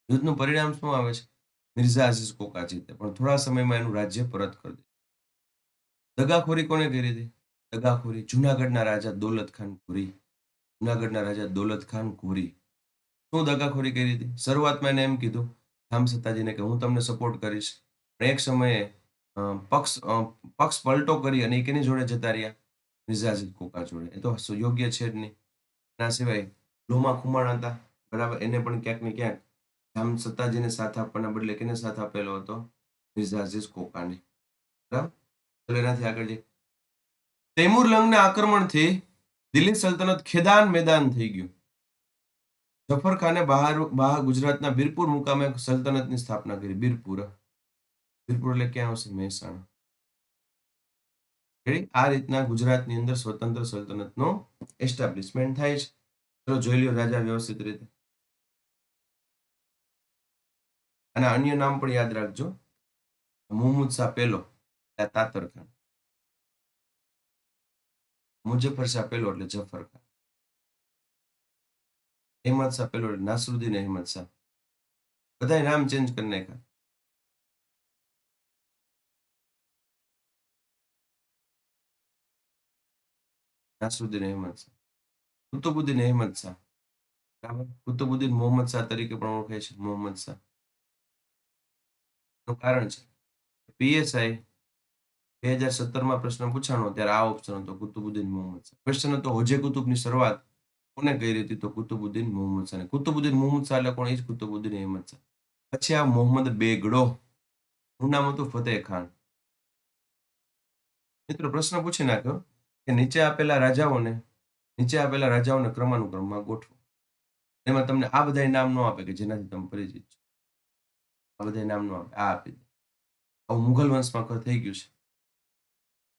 યુદ્ધનું પરિણામ શું આવે છે? મિર્ઝા અઝીઝ કોકા જીતે પણ થોડા સમયમાં એનું રાજ્ય પરત કરી દે. દગાખોરી કોને કરી હતી? દગાખોરી જુનાગઢના રાજા દૌલત ખાન ઘોરી. જુનાગઢના રાજા દૌલત ખાન ઘોરી. શું દગાખોરી કરી હતી? શરૂઆતમાં એને એમ કીધું જામ સત્તાજીને કે હું તમને સપોર્ટ કરીશ. પણ એક સમયે અ, પક્ષ અ, પક્ષ પલટો કરી અને એ કેની જોડે જતા રહ્યા? મિર્ઝા અઝીઝ કોકા જોડે. એ તો યોગ્ય છે જ નહીં. એના સિવાય લોમા ખુમાણ હતા. બરાબર એને પણ ક્યાંક ને ક્યાંક જામ સત્તાજીને સાથ આપવાના બદલે કેને સાથ આપેલો હતો? મિર્ઝા અઝીઝ કોકાને. બરાબર. ચલો એનાથી આગળ જઈએ. તૈમુર લંગના આક્રમણથી દિલ્હી સલ્તનત ખેદાન મેદાન થઈ ગયું. જફર ખાને બહાર ગુજરાતના બીરપુર મુકામે સલ્તનતની સ્થાપના કરી. બીરપુર બીરપુર એટલે ક્યાં આવશે? મહેસાણા. આ રીતના ગુજરાતની અંદર સ્વતંત્ર સલ્તનતનો એસ્ટાબ્લિશમેન્ટ થાય છે. ચલો જોઈ લ્યો રાજા વ્યવસ્થિત રીતે. અને અન્ય નામ પણ યાદ રાખજો. મુહમ્મદ શાહ પહેલો તાતર ખાન. મુઝફ્ફર શાહ પહેલો એટલે જફર ખાન. અહેમદ શાહ પહેલો એટલે નાસરુદ્દીન અહેમદ શાહ. બધા નામ ચેન્જ કરી નાખ્યા. નાસરુદ્દીન અહેમદ શાહ. કુતુબુદ્દીન અહેમદ શાહ. બરાબર. કુતુબુદ્દીન મોહમ્મદ શાહ તરીકે પણ ઓળખાય છે. મોહમ્મદ શાહ નું કારણ છે પીએસઆઈ 2017માં પ્રશ્ન પૂછાણો ત્યારે આ ઓપ્શન હતો કુતુબુદ્દીન મોહમ્મદ શાહ. ક્વેશ્ચન હતો હોજે કુતુબની શરૂઆત કોને કરી હતી? તો કુતુબુદ્દીન મોહમ્મદ શાહ. કુતુબુદ્દીન મોહમ્મદ શાહ એટલે કોણ? એ જ કુતુબુદ્દીન અહેમદ શાહ. પછી આ મોહમ્મદ બેગડો. નું નામ હતું ફતેહ ખાન. મિત્રો પ્રશ્ન પૂછી નાખ્યો કે નીચે આપેલા રાજાઓને ક્રમાનુક્રમમાં ગોઠવો. એમાં તમને આ બધા નામ ન આપે કે જેનાથી તમે પરિચિત છો. આ બધા નામ ન આપે. આ આપી દે. આવું મુઘલ વંશમાં થઈ ગયું છે.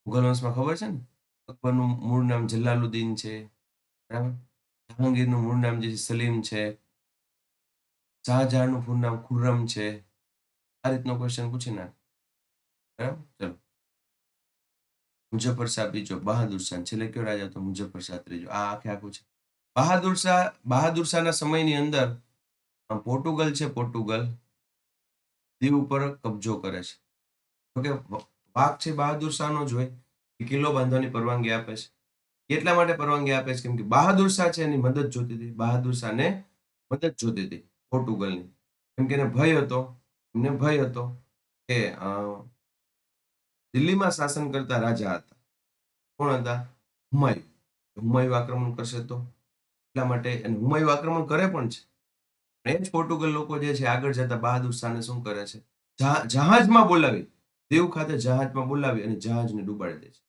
મુઘલ વંશમાં ખબર છે ને અકબરનું મૂળ નામ જલાલુદ્દીન છે. બરાબર. જહાંગીરનું મૂળ નામ જે છે સલીમ છે. શાહજહાંનું પૂરું નામ ખુર્રમ છે. આ રીતનો ક્વેશ્ચન પૂછી નાખે. બરાબર. ચલો મુઝફ્ફર શાહ બીજો, બહાદુર શાહ. છેલ્લે કયો રાજા હતો? મુઝફ્ફર શાહ ત્રીજો. આ આખે આખું છે. બહાદુર શાહના સમયની અંદર પોર્ટુગલ છે. પોર્ટુગલ દીવ ઉપર કબજો કરે છે. તો કે વાક છે બહાદુર શાહનો જ હોય. એ કિલ્લો બાંધવાની પરવાનગી આપે છે. એટલા માટે પરવાનગી આપે છે કેમ કે બહાદુર શાહ છે એની મદદ જોતી હતી. બહાદુર શાહને મદદ જોતી હતી પોર્ટુગલની. કેમ કે એમને ભય હતો કે દિલ્હીમાં શાસન કરતા રાજા હતા. કોણ હતા? હુમાયુ. હુમાયુ આક્રમણ કરશે તો એટલા માટે અને હુમાયુ આક્રમણ કરે પણ છે. એ જ પોર્ટુગલ લોકો જે છે આગળ જતા બહાદુર શાહને શું કરે છે? જહાજમાં બોલાવી દીવ ખાતે જહાજમાં બોલાવી અને જહાજને ડૂબાડી દે છે.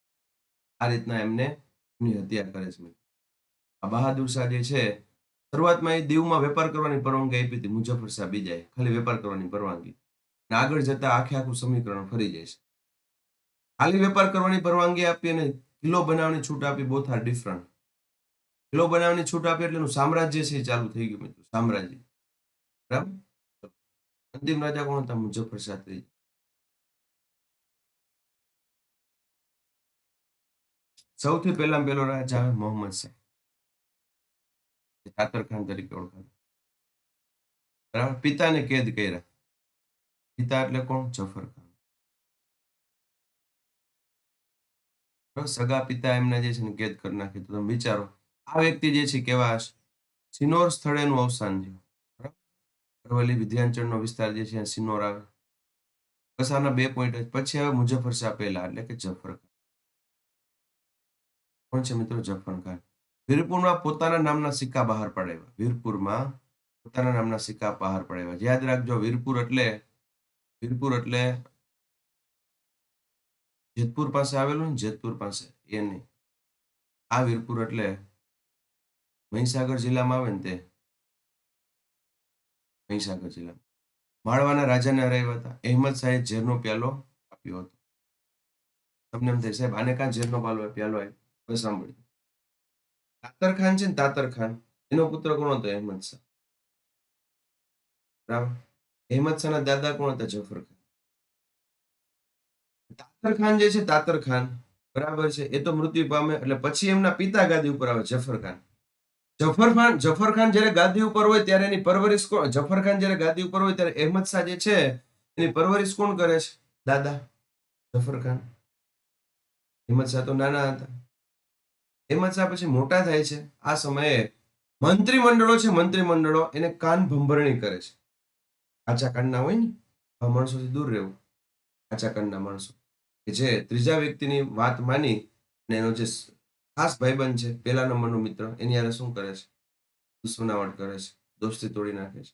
આ રીતના એમની હત્યા કરે છે. આ બહાદુર શાહ જે છે શરૂઆતમાં એ દીવમાં વેપાર કરવાની પરવાનગી આપી હતી મુઝફ્ફર શાહ બીજાએ. ખાલી વેપાર કરવાની પરવાનગી. અને આગળ જતા આખે આખું સમીકરણ ફરી જાય છે. ખાલી વેપાર કરવાની પરવાનગી આપી અને કિલ્લો બનાવવાની છૂટ આપી. Both are different. કિલ્લો બનાવવાની છૂટ આપી એટલે એનું સામ્રાજ્ય છે એ ચાલુ થઈ ગયું મિત્રો. સામ્રાજ્ય. બરાબર. અંતિમ રાજા કોણ હતા? મુઝફ્ફર શાહ ત્રીજા. સૌથી પહેલો રાજા મોહમ્મદ શાહ. તાતર ખાન તરીકે ઓળખાતા. બરાબર. પિતાને કેદ કર્યા. પિતા એટલે કોણ? જફર ખાન. બરાબર. સગા પિતા એમના જે છે ને કેદ કરી નાખી. તો તમે વિચારો આ વ્યક્તિ જે છે કેવા હશે? સિનોર સ્થળે એનું અવસાન થયું. બરાબર. અરવલ્લી વિધ્યાંચળનો વિસ્તાર જે છે સિનોર આવે. બસ આના 2 પોઈન્ટ જ. પછી હવે મુઝફ્ફર શાહ પહેલા એટલે કે જફર ખાન. કોણ છે મિત્રો? જફર ખાન. વીરપુરમાં પોતાના નામના સિક્કા બહાર પડાવ્યા. વીરપુરમાં પોતાના નામના સિક્કા બહાર પડાવ્યા. યાદ રાખજો, વીરપુર એટલે જેતપુર પાસે આવેલું ને, જેતપુર પાસે એ નહીં. આ વીરપુર એટલે મહીસાગર જિલ્લામાં આવે ને તે, મહીસાગર જિલ્લામાં. માળવાના રાજાને હરાવ્યા હતા. અહેમદ શાહે ઝેરનો પ્યાલો આપ્યો હતો. તમને એમ થાય સાહેબ આને કાં ઝેરનો પ્યાલો આપ્યો? હવે સાંભળ્યું. તાતર ખાન છે ને, તાતર ખાન, એનો પુત્ર કોણ હતો? અહેમદ શાહ. બરાબર. અહેમદ શાહના દાદા કોણ હતા? જફર ખાન. તાતર ખાન જે છે, તાતર ખાન, બરાબર છે, એ તો મૃત્યુ પામે એટલે પછી એમના પિતા ગાદી ઉપર આવે, જફર ખાન. જફર ખાન જ્યારે ગાદી ઉપર હોય ત્યારે એની પરવરિશ કોણ? જફર ખાન જ્યારે ગાદી ઉપર હોય ત્યારે અહેમદ શાહ જે છે એની પરવરિશ કોણ કરે છે? દાદા જફર ખાન. અહેમદ શાહ તો નાના હતા. અહેમદ શાહ પછી મોટા થાય છે. આ સમયે મંત્રીમંડળો છે, મંત્રીમંડળો એને કાન ભંભરણી કરે છે. આચા કાનના હોય ને, આ માણસોથી દૂર રહેવું. આચા કાનના માણસો કે જે ત્રીજા વ્યક્તિની વાત માની અને એનો જે ખાસ ભાઈબંધ છે, પહેલા નંબરનો મિત્ર, એની હારે શું કરે છે? દુશ્મનાવટ કરે છે, દોસ્તી તોડી નાખે છે.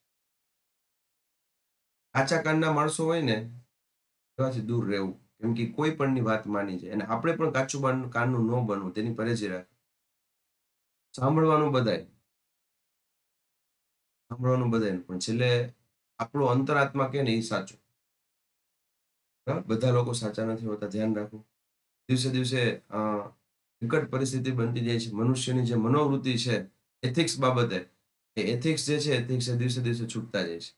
આચા કાનના માણસો હોય ને એવાથી દૂર રહેવું, કેમ કે કોઈ પણની વાત માની જાય અને આપણે પણ કાચું કાનનું ન બનવું, તેની પરેજી રાખે. સાંભળવાનું બધાય, પણ છેલ્લે આપણો અંતરાત્મા કે ને એ સાચું. બરાબર? બધા લોકો સાચા નથી હોતા, ધ્યાન રાખવું. દિવસે દિવસે વિકટ પરિસ્થિતિ બનતી જાય છે. મનુષ્યની જે મનોવૃત્તિ છે એથિક્સ બાબતે, એ એથિક્સ જે છે, એથિક્સ એ દિવસે દિવસે છૂટતા જાય છે.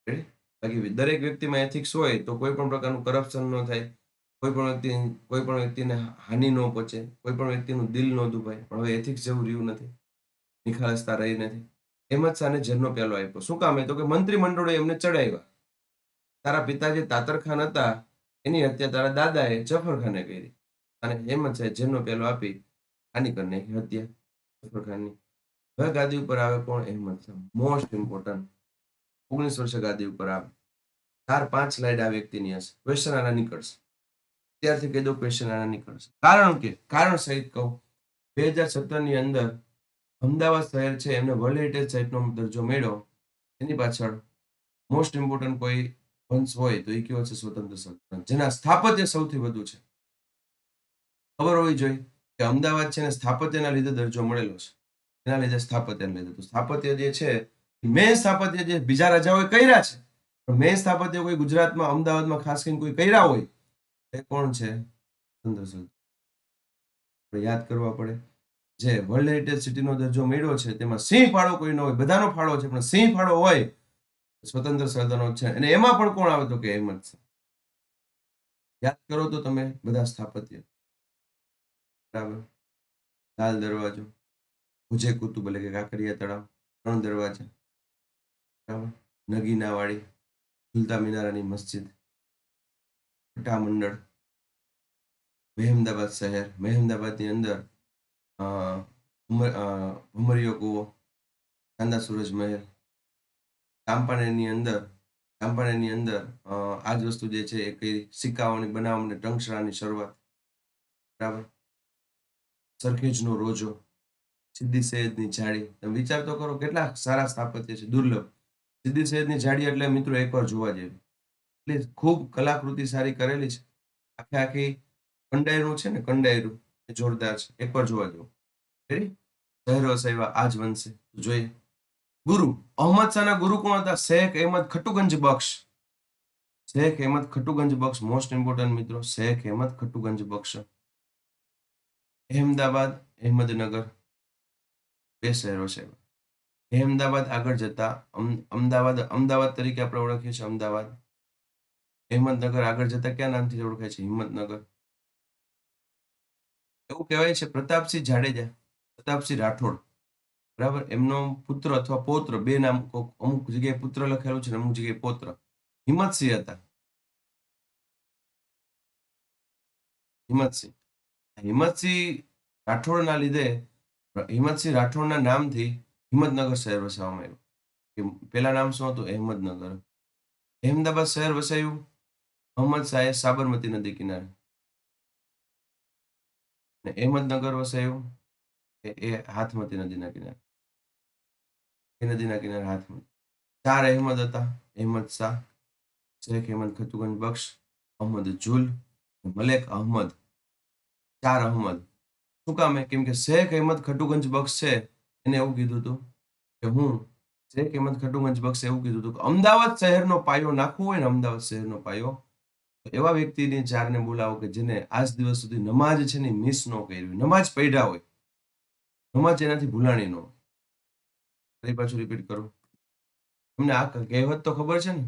Ready? બાકી દરેક વ્યક્તિમાં એથિક્સ હોય તો કોઈ પણ પ્રકારનું કરપ્શન ન થાય, કોઈ પણ વ્યક્તિને હાનિ ન પહોંચે, કોઈ પણ વ્યક્તિનું દિલ ન દુભાય. પણ હવે એથિક્સ જેવું રહ્યું નથી, નિખાલસતા રહી નથી. અહેમદ શાહને ઝેરનો પ્યાલો આપ્યો. શું કામ? તો કે મંત્રીમંડળોએ એમને ચડાવ્યા. તારા પિતા જે તાતર ખાન હતા એની હત્યા તારા દાદાએ જફર ખાને કરી અને અહેમદ શાહે ઝેરનો પ્યાલો આપી આની કરી નાખી હત્યા જફર ખાનની. હવે ગાદી ઉપર આવે કોણ? અહેમદ શાહ. Most important. 19 વર્ષે ગાદી ઉપર આવે. 4-5 સ્લાઇડ આ વ્યક્તિની હશે. ક્વેશ્ચન આના નીકળશે. ત્યારથી કહી દો ક્વેશ્ચન આના નીકળશે. કારણ સહિત કહું. 2017 ની અંદર અમદાવાદ શહેર છે એમને વર્લ્ડ હેરિટેજ સાઇટનો દરજ્જો મળ્યો. એની પાછળ મોસ્ટ ઇમ્પોર્ટન્ટ કોઈ વંશ હોય તો એ કયો છે? સ્વતંત્ર સલ્તનત, જેના સ્થાપત્ય સૌથી વધુ છે. ખબર હોવી જોઈએ કે અમદાવાદ છે ને સ્થાપત્યના લીધે દરજ્જો મળેલો છે. એના લીધે સ્થાપત્યના લીધે. તો સ્થાપત્ય જે છે, મેન સ્થાપત્ય જે બીજા રાજાઓએ કર્યા છે, પણ મેન સ્થાપત્ય કોઈ ગુજરાતમાં, અમદાવાદમાં ખાસ કરીને કોઈ કર્યા હોય એ કોણ છે? સ્વતંત્ર સલ્તનત. યાદ કરવા પડે. જે વર્લ્ડ હેરિટેજ સિટીનો દરજ્જો મળ્યો છે તેમાં સિંહ ફાળો કોઈ ન હોય, બધાનો ફાળો છે, પણ સિંહ ફાળો હોય સ્વતંત્ર સલ્તનત છે. અને એમાં પણ કોણ આવે? તો કે અહેમદ શાહ. યાદ કરો તો તમે બધા સ્થાપત્ય. બરાબર. લાલ દરવાજો, ભુજે કુતુબ એટલે કે કાંકરિયા તળાવ, 3 દરવાજા, બરાબર, નગીનાવાડી, ઝુલતા મિનારાની મસ્જિદ, ભટ્ટા મંડળ, મહેમદાબાદ શહેર, મહેમદાબાદની અંદર ભમરીયો કૂવો, ચાંદા સૂરજ મહેલ, ચાંપાનેરની અંદર આ જ વસ્તુ જે છે એ કઈ સિક્કાઓની બનાવવાની ટંકશાળાની શરૂઆત, બરાબર, સરખેજનો રોજો, સિદ્દી સૈયદની જાળી. તમે વિચાર તો કરો કેટલા સારા સ્થાપત્ય છે, દુર્લભ. સિદ્દી સૈયદની જાળી એટલે મિત્રો એકવાર જોવા જેવી. એટલે ખૂબ કલાકૃતિ સારી કરેલી છે. આખી કંડાયરું છે ને, કંડાયરું એ જોરદાર છે, એકવાર જોવા જેવું. રેડી? શહેર વસાવ્યા આજ વંશે, જોઈએ. ગુરુ અહમદ શાહના ગુરુ કોણ હતા? શેખ અહેમદ ખટુગંજ બક્ષ. શેખ અહેમદ ખટુગંજ બક્ષ મોસ્ટ ઇમ્પોર્ટન્ટ મિત્રો. શેખ અહેમદ ખટુગંજ બક્ષ. અહેમદાબાદ, અહેમદનગર, 2 શહેરો છે. અહેમદાબાદ આગળ જતા અમદાવાદ તરીકે આપણે ઓળખીએ છીએ, અમદાવાદ. અહેમદનગર આગળ જતા કયા નામથી ઓળખાય છે? હિંમતનગર. એવું કહેવાય છે પ્રતાપસિંહ જાડેજા, પ્રતાપસિંહ રાઠોડ, બરાબર, એમનો પુત્ર અથવા પૌત્ર, બે નામ, અમુક જગ્યાએ પુત્ર લખેલું છે, અમુક જગ્યાએ પૌત્ર, હિંમતસિંહ હતા. હિંમતસિંહ રાઠોડના લીધે, હિંમતસિંહ રાઠોડના નામથી હિંમતનગર શહેર વસાવવામાં આવ્યું. પેલા નામ શું હતું? અહેમદનગર. અહેમદાબાદ શહેર વસાયું અહમદ શાહે સાબરમતી નદી કિનારે. અને અહેમદનગર વસાયું એ હાથમતી નદીના કિનારે. એ નદીના કિનારે હાથમતી. 4 અહેમદ હતા. અહેમદ શાહ, શેખ અહેમદ ખતુગંજ બક્ષ, અહમદ જુલ, મલેક અહમદ. 4 અહમદ. શું કામ? કેમ કે શેખ અહેમદ ખટુગંજ બક્ષ છે એને એવું કીધું હતું કે શેખ અહેમદ ખટુગંજ બક્ષે એવું કીધું હતું કે અમદાવાદ શહેરનો પાયો નાખવો હોય ને, અમદાવાદ શહેરનો પાયો, તો એવા વ્યક્તિને 4ને બોલાવો કે જેને આજ દિવસ સુધી નમાજ છે ને મિસ ન કરી હોય, નમાજ પઢ્યા હોય, નમાજ એનાથી ભૂલાણી ન હોય. ફરી પાછું રિપીટ કરું. તમને આ કહેવત તો ખબર છે ને,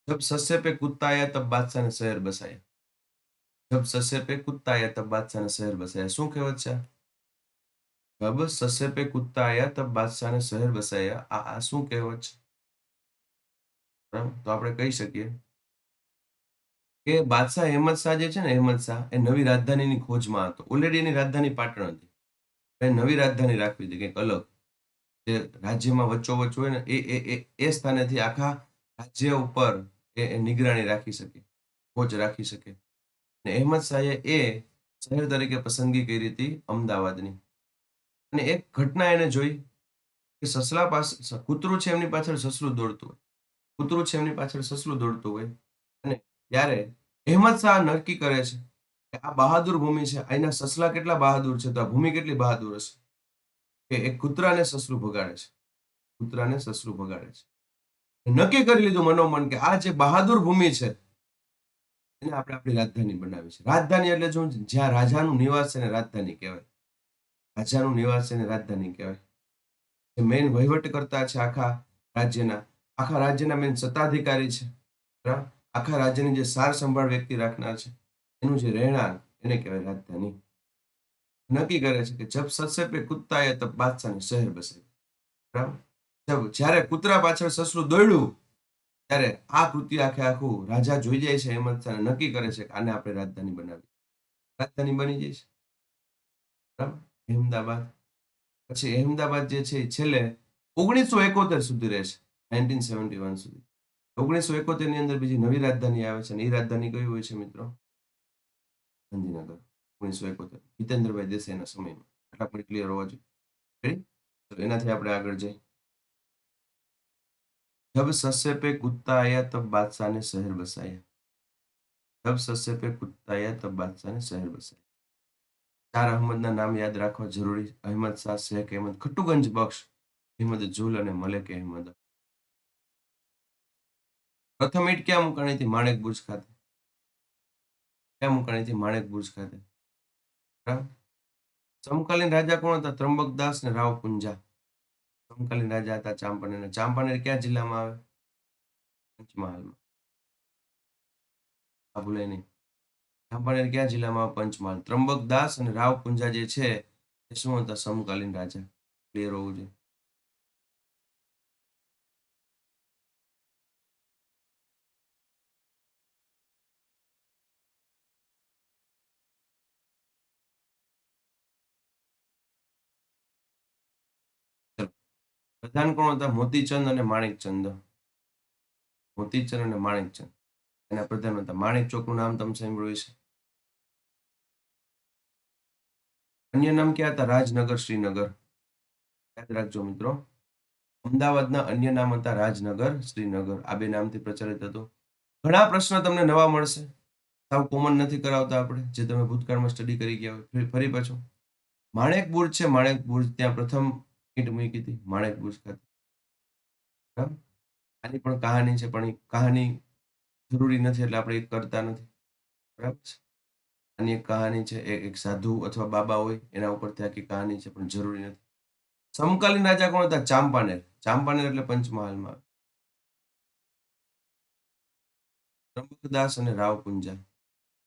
જબ સસ્સે પે કુત્તા આયા તબ બાદશાહ ને શહેર બસાયા. જબ સસ્સે પે કુત્તા આયા તબ બાદશાહ ને શહેર બસાયા. શું કહેવત છે? જબ સસ્સે પે કુત્તા આયા તબ બાદશાહ ને શહેર બસાયા. આ શું કહેવત છે? બરાબર? તો આપણે કહી શકીએ કે બાદશાહ અહેમદ શાહ જે છે ને, અહેમદ શાહ એ નવી રાજધાનીની ખોજમાં હતો. ઓલરેડી એની રાજધાની પાટણ હતી. એ નવી રાજધાની રાખવી હતી કંઈક અલગ, જે રાજ્યમાં વચ્ચોવચ્ચ હોય ને એ સ્થાનેથી આખા રાજ્ય ઉપર એ નિગરાણી રાખી શકે, ખોજ રાખી શકે. અને અહેમદ શાહે એ શહેર તરીકે પસંદગી કરી હતી અમદાવાદની. અને એક ઘટના એને જોઈ કે સસલા પાસે કૂતરું છે, એમની પાછળ સસલું દોડતું હોય. કૂતરું છે એમની પાછળ સસલું દોડતું હોય. અને ત્યારે અહેમદ શાહ નક્કી કરે છે કે આ બહાદુર ભૂમિ છે, અહીંના સસલા કેટલા બહાદુર છે, તો આ ભૂમિ કેટલી બહાદુર હશે કે એક કૂતરાને સસલું ભગાડે છે. કૂતરાને સસલું ભગાડે છે. નક્કી કરી લીધું મનોમન કે આ જે બહાદુર ભૂમિ છે એને આપણે આપણી રાજધાની બનાવી છે. રાજધાની એટલે શું? જ્યાં રાજાનું નિવાસ છે એને રાજધાની કહેવાય. રાજાનું નિવાસ છે એને રાજધાની કહેવાય. જે મેઇન વહીવટકર્તા છે આખા રાજ્યના મેઇન સત્તાધિકારી છે. બરાબર? આખા રાજ્યની જે સાર સંભાળ વ્યક્તિ રાખનાર છે, એનું જે રહેણાંક એને કહેવાય રાજધાની. નક્કી કરે છે કે જબ સસ્સે પે કુત્તા આયા તબ બાદશાહ ને શહેર બસાયા. બરાબર? જ્યારે કૂતરા પાછળ સસલું દોડ્યું ત્યારે આ કૃત્ય આખું રાજા જોઈ જાય છે. અહેમદ શાહ નક્કી કરે છે કે આને આપણે રાજધાની બનાવી. રાજધાની બની જાય છે. બરાબર? અહેમદાબાદ. પછી અહેમદાબાદ જે છે એ છેલ્લે 1971 સુધી રહે છે. 1971 સુધી. 1971 ની અંદર બીજી નવી રાજધાની આવે છે અને એ રાજધાની કઈ હોય છે મિત્રો? ગાંધીનગર. 1971 જીતેન્દ્રભાઈ દેસાઈના સમયમાં. આટલા પણ ક્લિયર હોવા જોઈએ. રેડી? તો એનાથી આપણે આગળ જઈએ. जब सस्से पे कुत्ता आया तब बादशाह ने शहर बसाया. जब सस्से पे कुत्ता आया तब बादशाह ने शहर बसाया. 4 અહમદના નામ યાદ રાખવા જરૂરી. અહેમદ શાહ, શેખ અહેમદ ખટુગંજ બક્ષ, અહેમદ જુલ અને મલેક અહેમદ. પ્રથમ ઈંટ ક્યાં મુકાણી હતી? માણેક બુર્જ ખાતે. ક્યાં મુકાણી હતી? માણેક બુર્જ ખાતે. બરાબર? સમકાલીન રાજા કોણ હતા? ત્રંબકદાસ ને રાવ પુંજા. સમકાલીન રાજા હતા ચાંપાનેર. ચાંપાનેર કયા જિલ્લામાં આવે? પંચમહાલમાં. આ ભૂલાય નહીં. ચાંપાનેર કયા જિલ્લામાં આવે? પંચમહાલ. ત્રંબકદાસ અને રાવ પુંજા જે છે એ શું હતા? સમકાલીન રાજા. ક્લિયર હોવું જોઈએ. ચલો. પ્રધાન કોણ હતા? મોતીચંદ અને માણેકચંદ. મોતીચંદ અને માણેકચંદ એના પ્રધાન હતા. માણેક ચોકનું નામ તમે સાંભળ્યું છે. અન્ય નામ ક્યાં હતા? રાજનગર, શ્રીનગર. યાદ રાખજો મિત્રો. અમદાવાદના અન્ય નામ હતા રાજનગર, શ્રીનગર. આ બે નામથી પ્રચલિત હતું. ઘણા પ્રશ્નો તમને નવા મળશે. સાવ કોમન નથી કરાવતા આપણે, જે તમે ભૂતકાળમાં સ્ટડી કરી ગયા હોય. ફરી પાછું માણેક બુર્જ છે. માણેક બુર્જ ત્યાં પ્રથમ ઈંટ મૂકી હતી માણેક બુર્જ ખાતે. બરાબર? આની પણ કહાની છે, પણ એ કહાની જરૂરી નથી એટલે આપણે એ કરતા નથી. બરાબર છે? આની એક કહાની છે. એક સાધુ અથવા બાબા હોય એના ઉપરથી આખી કહાની છે, પણ જરૂરી નથી. સમકાલીન રાજા કોણ હતા? ચાંપાનેર. ચાંપાનેર એટલે પંચમહાલમાં. ત્રંબકદાસ અને રાવ પુંજા.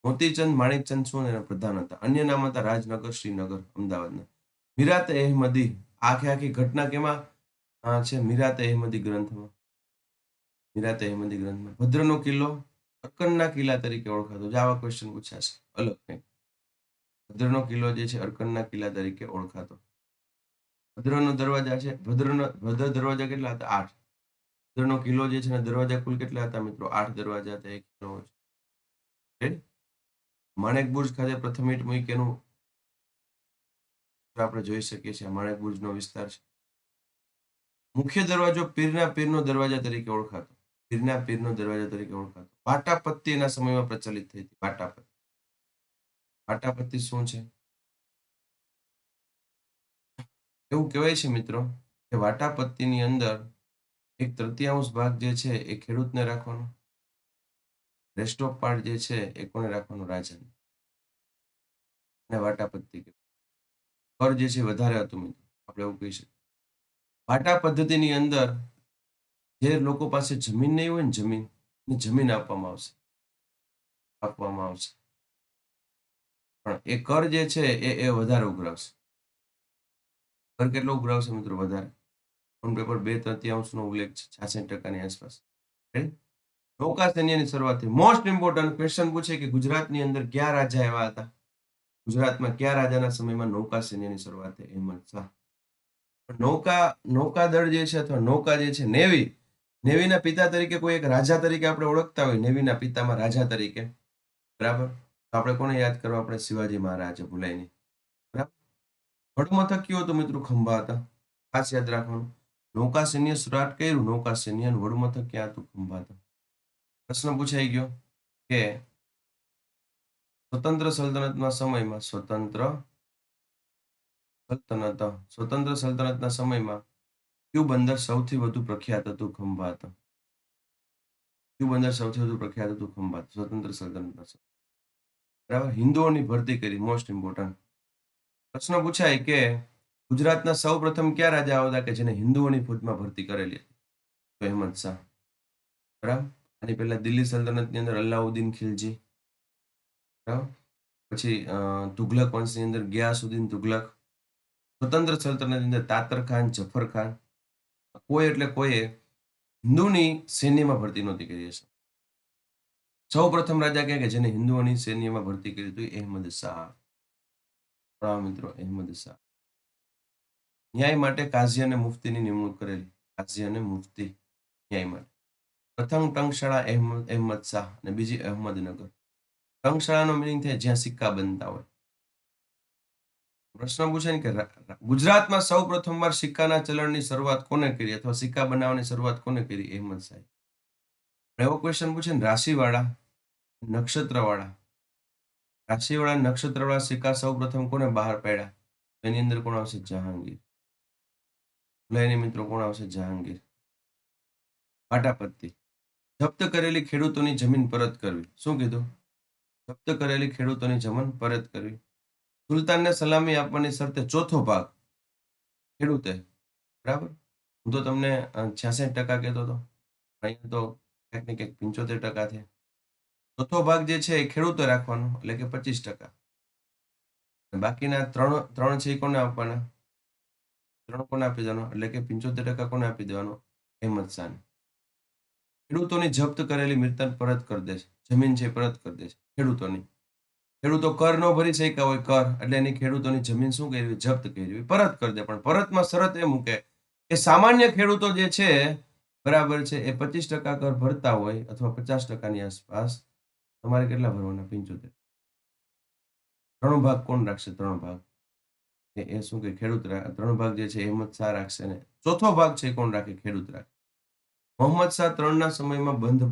મોતીચંદ માણેકચંદ શું એના પ્રધાન હતા. અન્ય નામ હતા રાજનગર, શ્રીનગર, અમદાવાદના. મીરાત અહેમદી. આખે આખી ઘટના કેમાં છે? મીરાત અહેમદી ગ્રંથમાં. મીરાત અહેમદી ગ્રંથમાં. ભદ્રનો કિલ્લો અરકનના કિલ્લા તરીકે ઓળખાતો. જો આવા ક્વેશ્ચન પૂછાશે અલગ કંઈક. ભદ્રનો કિલ્લો જે છે અરકનના કિલ્લા તરીકે ઓળખાતો. ભદ્રનો દરવાજા છે. ભદ્ર દરવાજા કેટલા હતા? 8. ભદ્રનો કિલ્લો જે છે ને દરવાજા કુલ કેટલા હતા મિત્રો? 8 દરવાજા હતા. એક કિલ્લો છે. માણેક બુર્જ ખાતે પ્રથમ ઈંટ મૂકી એનું આપણે જોઈ શકીએ છીએ માણેક બુર્જનો વિસ્તાર છે. મુખ્ય દરવાજો પીરનો દરવાજા તરીકે ઓળખાતો. પીરનો દરવાજા તરીકે ઓળખાતો. વાટાપત્તી એના સમયમાં પ્રચલિત થઈ હતી. વાટાપત્તી. વાટાપત્તી શું છે? એવું કહેવાય છે મિત્રો કે વાટાપત્તીની અંદર 1/3 ભાગ જે છે એ ખેડૂતને રાખવાનો. રેસ્ટ ઓફ પાર્ટ જે છે એ કોને રાખવાનો? રાજાને. અને વાટાપત્તી કર જે છે વધારે હતું મિત્રો, આપણે એવું કહી શકીએ. વાટા પદ્ધતિની અંદર જે લોકો પાસે જમીન નહીં હોય ને જમીન આપવામાં આવશે. પણ એ કર જે છે એ વધારે ઉઘરાવશે. કર કેટલો ઉઘરાવશે મિત્રો? વધારે. ઓન પેપર 2/3 નો ઉલ્લેખ છે, 66% આસપાસ. નૌકા સૈન્યની શરૂઆત થઈ. મોસ્ટ ઇમ્પોર્ટન્ટ ક્વેશ્ચન પૂછે કે ગુજરાતની અંદર કયા રાજા એવા હતા? ગુજરાતમાં કયા રાજાના સમયમાં નૌકા સૈન્યની શરૂઆત થઈ? અહેમદ શાહ. નૌકાદળ જે છે અથવા નૌકા જે છે નેવીના પિતા તરીકે કોઈ એક રાજા તરીકે આપણે ઓળખતા હોય, નેવીના પિતામાં રાજા તરીકે, બરાબર. તો આપણે કોને યાદ કરવા? આપણે શિવાજી મહારાજ, ભૂલાય નહીં, બરાબર. વડમથક કયું હતું મિત્રો? ખંભા હતા. ખાસ યાદ રાખવાનું. નૌકા સૈન્ય સ્ટાર્ટ કર્યું, નૌકા સૈન્ય વડમથક ક્યાં હતું? ખંભા હતા. પ્રશ્ન પૂછાઈ ગયો કે સ્વતંત્ર સલ્તનતના સમયમાં સ્વતંત્ર સલ્તનતના સમયમાં કયું બંદર સૌથી વધુ પ્રખ્યાત હતું? ખંભા હતા. કયું બંદર સૌથી વધુ પ્રખ્યાત હતું? ખંભા. સ્વતંત્ર સલ્તનતના સમય, બરાબર. હિન્દુઓની ભરતી કરી. મોસ્ટ ઇમ્પોર્ટન્ટ પ્રશ્ન પૂછાય કે ગુજરાતના સૌ પ્રથમ કયા રાજા હતા કે જેને હિન્દુઓની ફોજમાં ભરતી કરેલી હતી? તો અહેમદ શાહ, બરાબર. આની પહેલા દિલ્હી સલ્તનતની અંદર અલાઉદ્દીન ખિલજી, બરાબર. પછી તુઘલક વંશની અંદર ગિયાસુદ્દીન તુઘલક. સ્વતંત્ર સલ્તનતની અંદર તાતર ખાન, જફર ખાન. કોઈ એટલે કોઈએ હિન્દુની સૈન્યમાં ભરતી નહોતી કરી હશે. સૌ પ્રથમ રાજા કે જેને હિન્દુઓની સૈન્યમાં ભરતી કરી હતી? અહેમદ શાહ. મિત્રો, અહેમદ શાહ. ન્યાય માટે કાઝી અને મુફ્તીની નિમણૂક કરેલી. કાઝી અને મુફ્તી ન્યાય માટે. પ્રથમ ટંકશાળા અહેમદ શાહ અને બીજી અહમદનગર. ટંકશાળાનો મિનિંગ થાય જ્યાં સિક્કા બનતા હોય. પ્રશ્ન પૂછે ને કે ગુજરાતમાં સૌ પ્રથમવાર સિક્કાના ચલણની શરૂઆત કોને કરી અથવા સિક્કા બનાવવાની શરૂઆત કોને કરી? અહેમદ શાહ. એવો ક્વેશ્ચન પૂછે ને રાશિવાળા, નક્ષત્રવાળા સિક્કા સૌ પ્રથમ કોને બહાર પાડ્યા? એની અંદર કોણ આવશે? જહાંગીર. ભૂલાય મિત્રો, કોણ આવશે? જહાંગીર. વાટાપત્તી. જપ્ત કરેલી ખેડૂતોની જમીન પરત કરવી. શું કીધું? જપ્ત કરેલી ખેડૂતોની જમીન પરત કરવી. સુલતાનને સલામી આપવાની શરતે ચોથો ભાગ ખેડૂતે, બરાબર. હું તો તમને 66% કહેતો હતો, અહીંયા તો ક્યાંક ને ક્યાંક 75% છે. ચોથો ભાગ જે છે એ ખેડૂતે રાખવાનો, એટલે કે 25%. બાકીના ત્રણ છે એ કોને આપવાના? 3 કોને આપી દેવાનો, એટલે કે 75% કોને આપી દેવાનો? અહેમદ શાહને. ખેડૂતોની જપ્ત કરેલી મિલકત પરત કરી દે છે. જમીન છે પરત કરી દે છે ખેડૂતોની. ખેડૂતો કર ન ભરી શક્યા હોય, કર એટલે એની ખેડૂતોની જમીન શું કરવી? જપ્ત કરવી, પરત કરી દે. પણ પરતમાં શરત એ મૂકે કે સામાન્ય ખેડૂતો જે છે, બરાબર છે, એ 25% કર ભરતા હોય અથવા 50%ની આસપાસ, તમારે કેટલા ભરવાના? 75. 3 ભાગ કોણ રાખશે? 3 ભાગ એ શું કે ખેડૂત 3 ભાગ જે છે અહેમદ શાહ રાખશે ને ચોથો ભાગ છે કોણ રાખે? ખેડૂત રાખે. મોહમ્મદ શાહ 3ના સમયમાં બંધ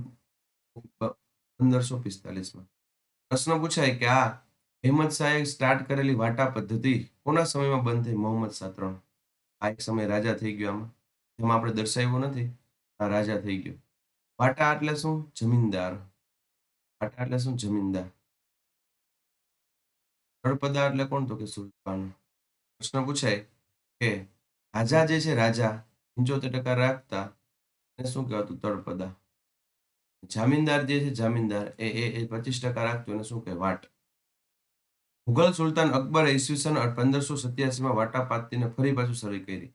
1545માં. પ્રશ્ન પૂછાય કે આ અહેમદ શાહે સ્ટાર્ટ કરેલી વાટા પદ્ધતિ કોના સમયમાં બંધ થઈ? મોહમ્મદ શાહ 3. આ એક સમય રાજા થઈ ગયો. એમાં આપણે દર્શાવ્યું નથી, આ રાજા થઈ ગયો. વાટા એટલે શું? જમીનદાર. વાટા એટલે શું? જમીનદાર. તળપદા એટલે કોણ? તો કે સુલતાન. પ્રશ્ન પૂછાય કે રાજા જે છે, રાજા 75% રાખતા એને શું કહેવાતું? તળપદા. જામીનદાર જે છે, જામીનદાર એ 25% રાખતો એને શું કહે? વાટ. મુઘલ સુલતાન અકબરે ઈસવીસન 1587માં વાટા પાતીને ફરી પાછું શરૂ કરી.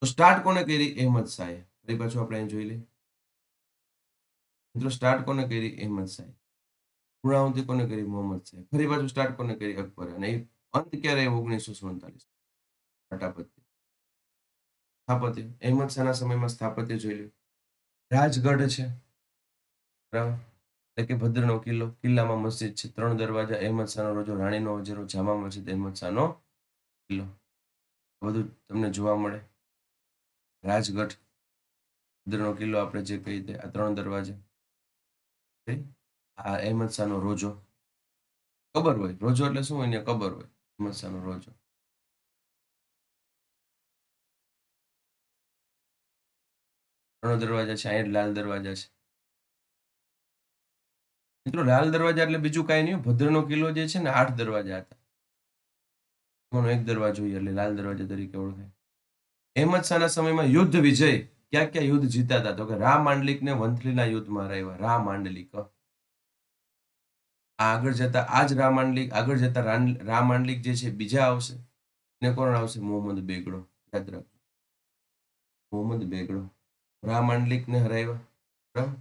તો સ્ટાર્ટ કોને કરી? અહેમદ શાહે. ફરી પાછું આપણે અહીં જોઈ લઈએ મિત્રો, સ્ટાર્ટ કોને કરી? અહેમદ શાહે. પૂર્ણાહુતિ કોને કરી? મોહમ્મદ શાહે. ફરી પાછું સ્ટાર્ટ કોને કરી? અકબરે. અને અંત ક્યારે? 1947. વાટાપત્તી. સ્થાપત્ય અહેમદ શાહના સમયમાં સ્થાપત્ય જોઈ લે. રાજગઢ છે, બરાબર, એટલે કે ભદ્રનો કિલ્લો. કિલ્લામાં મસ્જિદ છે, 3 દરવાજા. અહેમદ શાહનો રોજો, રાણીનો વજેરો, જામા મસ્જિદ, અહેમદ શાહનો કિલ્લો. બધું તમને જોવા મળે. રાજગઢ, ઇન્દ્રનો કિલ્લો આપણે જે કહી દે, આ 3 દરવાજા. આ અહેમદ શાહનો રોજો. કબર હોય. રોજો એટલે શું હોય? ત્યાં કબર હોય. અહેમદ શાહનો રોજો. 3 દરવાજા છે. અહીંયા લાલ દરવાજા છે. મિત્રો લાલ દરવાજા એટલે બીજું કાંઈ નહીં. ભદ્રનો કિલ્લો જે છે ને 8 દરવાજા હતા. એમાંનો એક દરવાજો એટલે લાલ દરવાજા તરીકે ઓળખાય. અહેમદ શાહના સમયમાં યુદ્ધ વિજય ક્યાં ક્યાં યુદ્ધ જીતા હતા? તો કે રા માંડલિકને વંથલીના યુદ્ધમાં હરાવ્યા. રા માંડલિક. આગળ જતા આ જ રા માંડલિક આગળ જતા રા માંડલિક જે છે બીજા આવશે. એને કોણ આવશે? મોહમ્મદ બેગડો. યાદ રાખજો. મોહમ્મદ બેગડો. રા માંડલિકને હરાવ્યા. બરાબર.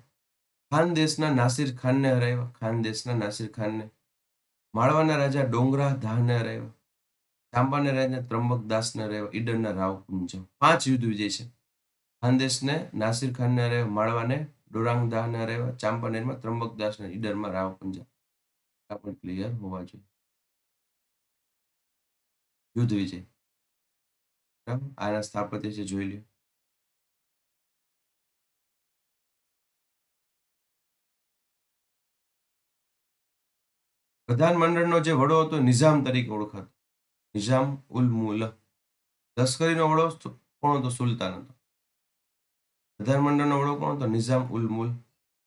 ખાન દેશના નાસિર ખાનને હરાવ્યા. ખાન દેશના નાસિર ખાનને. માળવાના રાજા ડોંગરા ધાને હરાવ્યા. ચાંપાના રાજા ત્રંબકદાસને હરાવ્યા. ઈડરના રાવકુંજ. 5 યુદ્ધ વિજય છે. ખાનદેશને નાસિર ખાનને હરાવ્યા. માળવાને ડોરાંગદાહને હરાવ્યા. ચાંપાનેરમાં ત્રંબકદાસને. ઈડરમાં રાવકુંજ. આ પણ ક્લિયર હોવા જોઈએ. યુદ્ધ વિજય. બરાબર. આના સ્થાપત્ય છે, જોઈ લ્યો. પ્રધાનમંડળનો જે વડો હતો નિઝામ તરીકે ઓળખાતો. નિઝામ ઉલ મુલ્ક. લશ્કરીનો વડો કોણ હતો? સુલતાન હતો. પ્રધાનમંડળનો વડો કોણ હતો? નિઝામ ઉલ મુલ્ક.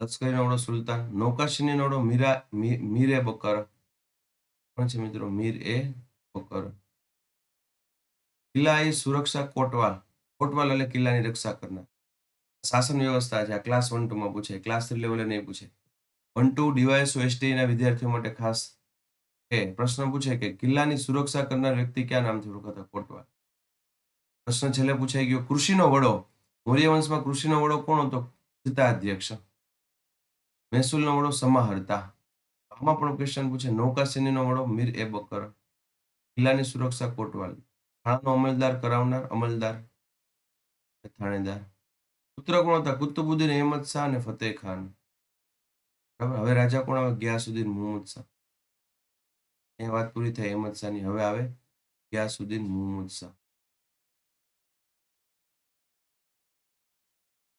લશ્કરીનો વડો સુલતાન. નૌકાશીનો વડો મીર એ બકર. કોણ છે મિત્રો? મીર એ બકર. કિલ્લા એ સુરક્ષા કોટવાલ. કોટવાલ એટલે કિલ્લાની રક્ષા કરનાર. શાસન વ્યવસ્થા છે. આ ક્લાસ 1 2 માં પૂછે. ક્લાસ 3 લેવલે નહીં પૂછે. 1 2 ડીવાયએસઓ એસટી ના વિદ્યાર્થીઓ માટે ખાસ પ્રશ્ન પૂછે કે કિલ્લાની સુરક્ષા કરનાર વ્યક્તિ કયા નામથી ઓળખાતો? કોટવાલ. પ્રશ્ન છેલ્લે પૂછાઈ ગયો. કૃષિનો વડો. મૌર્ય વંશમાં કૃષિનો વડો કોણ હતો? સીતાધ્યક્ષ. મહેસૂલનો વડો સમાહર્તા. આમાં પણ ક્વેશ્ચન પૂછે. નૌકાસેનીનો વડો મીર એ બકર. કિલ્લાની સુરક્ષા કોટવાલ. થાણાનો અમલદાર કરાવનાર અમલદાર થાણેદાર. પુત્ર કોણ હતા? કુતુબુદ્દીન અહેમદ શાહ અને ફતેહ ખાન. બરાબર. હવે રાજા કોણ આવે? ગિયાસુદ્દીન મુહમ્મદ શાહ. એ વાત પૂરી થઈ અહેમદ શાહની. હવે આવે ગિયાસુદ્દીન મુહમ્મદ શાહ.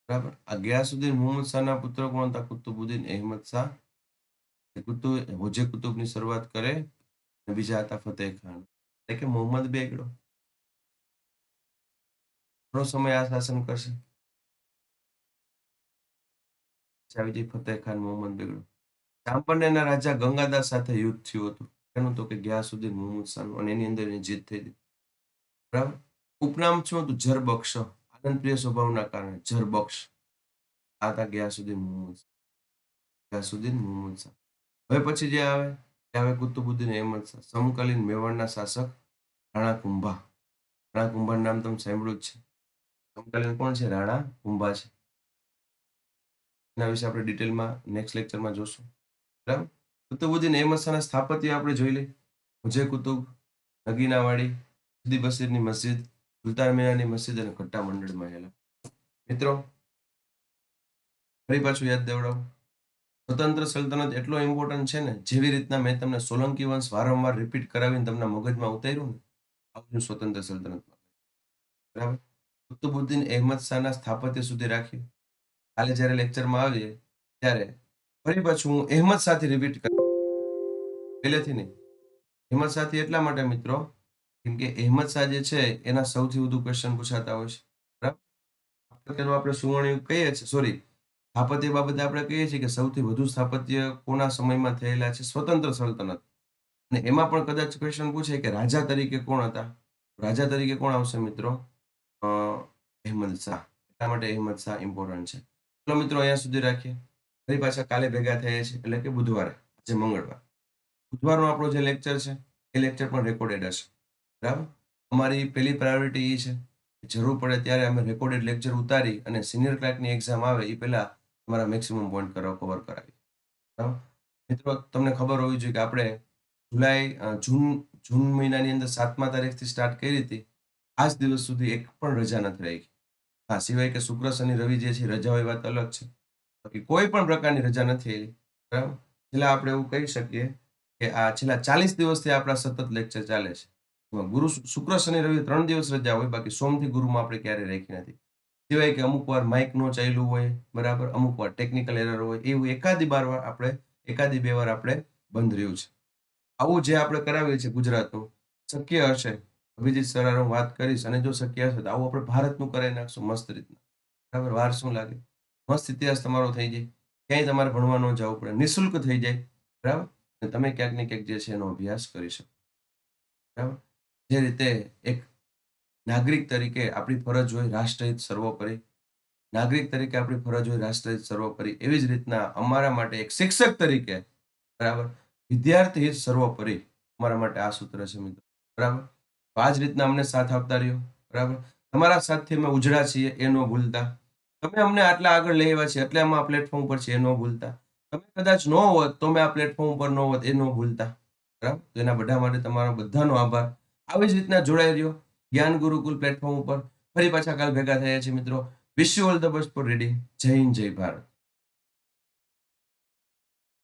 બરાબર. આ ગિયાસુદ્દીન મુહમ્મદ શાહના પુત્ર કોણ હતા? કુતુબુદ્દીન અહેમદ શાહ. હોજે કુતુબની શરૂઆત કરે. બીજા હતા ફતેહ ખાન. એટલે કે મોહમ્મદ બેગડો. ઘણો સમય આ શાસન કરશે. ફતેહ ખાન, મોહમ્મદ બેગડો. ચાંપાનેરના રાજા ગંગાદાસ સાથે યુદ્ધ થયું હતું. એનું તો કે ગિયાસુદ્દીન મુહમ્મદ શાહનું, અને એની અંદર એની જીત થઈ હતી. બરાબર. ઉપનામ શું હતું? જરબક્ષ. આનંદપ્રિય સ્વભાવના કારણે જરબક્ષ. આ હતા ગિયાસુદ્દીન મુહમ્મદ. ગિયાસુદ્દીન મુહમ્મદ શાહ. હવે પછી જે આવે તે આવે કુતુબુદ્દીન અહેમદ શાહ. સમકાલીન મેવાડના શાસક રાણા કુંભા. રાણા કુંભાનું નામ તમે સાંભળ્યું જ છે. સમકાલીન કોણ છે? રાણા કુંભા છે. એના વિશે આપણે ડિટેલમાં નેક્સ્ટ લેક્ચરમાં જોશું. બરાબર. કુતુબુદ્દીન અહેમદ શાહના સ્થાપત્ય આપણે જોઈ લઈએ. હોજે કુતુબ, નગીનાવાડી, સીદી બશીરની મસ્જિદ, સુલતાન મીનાની મસ્જિદ અને ઘટ્ટા મંડળમાં આવેલા. મિત્રો ફરી પાછું યાદ દેવડાવું. સ્વતંત્ર સલ્તનત એટલો ઇમ્પોર્ટન્ટ છે ને, જેવી રીતના મેં તમને સોલંકી વંશ વારંવાર રિપીટ કરાવીને તમને મગજમાં ઉતાર્યું ને, આવું સ્વતંત્ર સલ્તનતમાં. બરાબર. કુતુબુદ્દીન અહેમદ શાહના સ્થાપત્ય સુધી રાખ્યું. કાલે જ્યારે લેક્ચરમાં આવીએ ત્યારે ફરી પાછું હું અહેમદ શાહથી રિપીટ કરું, પહેલેથી નહીં. અહેમદ શાહથી એટલા માટે મિત્રો, કેમ કે અહેમદ શાહ જે છે એના સૌથી વધુ ક્વેશ્ચન પૂછાતા હોય છે. બરાબર. આપણે સુવર્ણયુગ કહીએ છીએ, સોરી, સ્થાપત્ય બાબતે આપણે કહીએ છીએ કે સૌથી વધુ સ્થાપત્ય કોના સમયમાં થયેલા છે? સ્વતંત્ર સલ્તનત. અને એમાં પણ કદાચ ક્વેશ્ચન પૂછે કે રાજા તરીકે કોણ હતા? રાજા તરીકે કોણ આવશે મિત્રો? અહેમદ શાહ. એટલા માટે અહેમદ શાહ ઇમ્પોર્ટન્ટ છે. ચલો મિત્રો અહીંયા સુધી રાખીએ. ફરી પાછા કાલે ભેગા થઈએ છીએ, એટલે કે બુધવારે, આજે મંગળવાર. બુધવારનો આપણો જે લેક્ચર છે એ લેક્ચર પણ રેકોર્ડેડ હશે. બરાબર. અમારી પહેલી પ્રાયોરિટી એ છે જરૂર પડે ત્યારે અમે રેકોર્ડેડ લેક્ચર ઉતારી અને સિનિયર ક્લાર્કની એક્ઝામ આવે એ પહેલા તમારા મેક્સિમમ પોઈન્ટ કવર કરાવી. બરાબર. મિત્રો તમને ખબર હોવી જોઈએ કે આપણે જૂન મહિનાની અંદર 7મા તારીખથી સ્ટાર્ટ કરી હતી. આજ દિવસ સુધી એક પણ રજા નથી રહી. હા, સિવાય કે શુક્ર શનિ રવિ જે છે રજા હોય વાત અલગ છે. બાકી કોઈ પણ પ્રકારની રજા નથી આવી. બરાબર. છેલ્લા આપણે એવું કહી શકીએ કે આ છેલ્લા 40 દિવસથી આપણા સતત લેક્ચર ચાલે છે. ગુરુ, શુક્ર, શનિ, રવિ 3 દિવસ રજા હોય. બાકી સોમથી ગુરુમાં આપણે ક્યારેય રાખી નથી. સિવાય કે અમુક વાર માઈક નો ચાલ્યું હોય, બરાબર? અમુક વાર ટેકનિકલ એરર હોય. એવું એકાદી બે વાર આપણે બંધ રહ્યું છે. આવું જે આપણે કરાવીએ છીએ ગુજરાતનું, શક્ય હશે, અભિજીત સર હારે હું વાત કરીશ અને જો શક્ય હશે તો આવું આપણે ભારતનું કરાવી નાખશું મસ્ત રીતના. બરાબર? વાર શું લાગે? મસ્ત ઇતિહાસ તમારો થઈ જાય. ક્યાંય તમારે ભણવા ન જવું પડે. નિઃશુલ્ક થઈ જાય. બરાબર? અને તમે ક્યાંક ને ક્યાંક જે છે એનો અભ્યાસ કરી શકો. બરાબર? જે રીતે એક નાગરિક તરીકે આપણી ફરજ હોય રાષ્ટ્રહિત સર્વોપરી. નાગરિક તરીકે આપણી ફરજ હોય રાષ્ટ્રહિત સર્વોપરી. એવી જ રીતના અમારા માટે એક શિક્ષક તરીકે, બરાબર, વિદ્યાર્થી હિત સર્વોપરી અમારા માટે આ સૂત્ર છે મિત્રો. બરાબર? તો આ જ રીતના અમને સાથ આપતા રહ્યો. બરાબર? તમારા સાથથી અમે ઉજળા છીએ એ ન ભૂલતા. તમે અમને આટલા આગળ લઈ આવ્યા છે એટલે અમે આ પ્લેટફોર્મ પર છીએ એ ન ભૂલતા. તમે કદાચ ન હોત તો અમે આ પ્લેટફોર્મ પર ન હોત એ ન ભૂલતા. બરાબર? તો એના બધા માટે તમારો બધાનો આભાર. આવી જ રીતના જોડાઈ રહ્યો જ્ઞાન ગુરુકુલ પ્લેટફોર્મ ઉપર. ફરી પાછા કાલ ભેગા થયા છીએ મિત્રો. Wish you all the best for reading. જય હિન્દ, જય ભારત.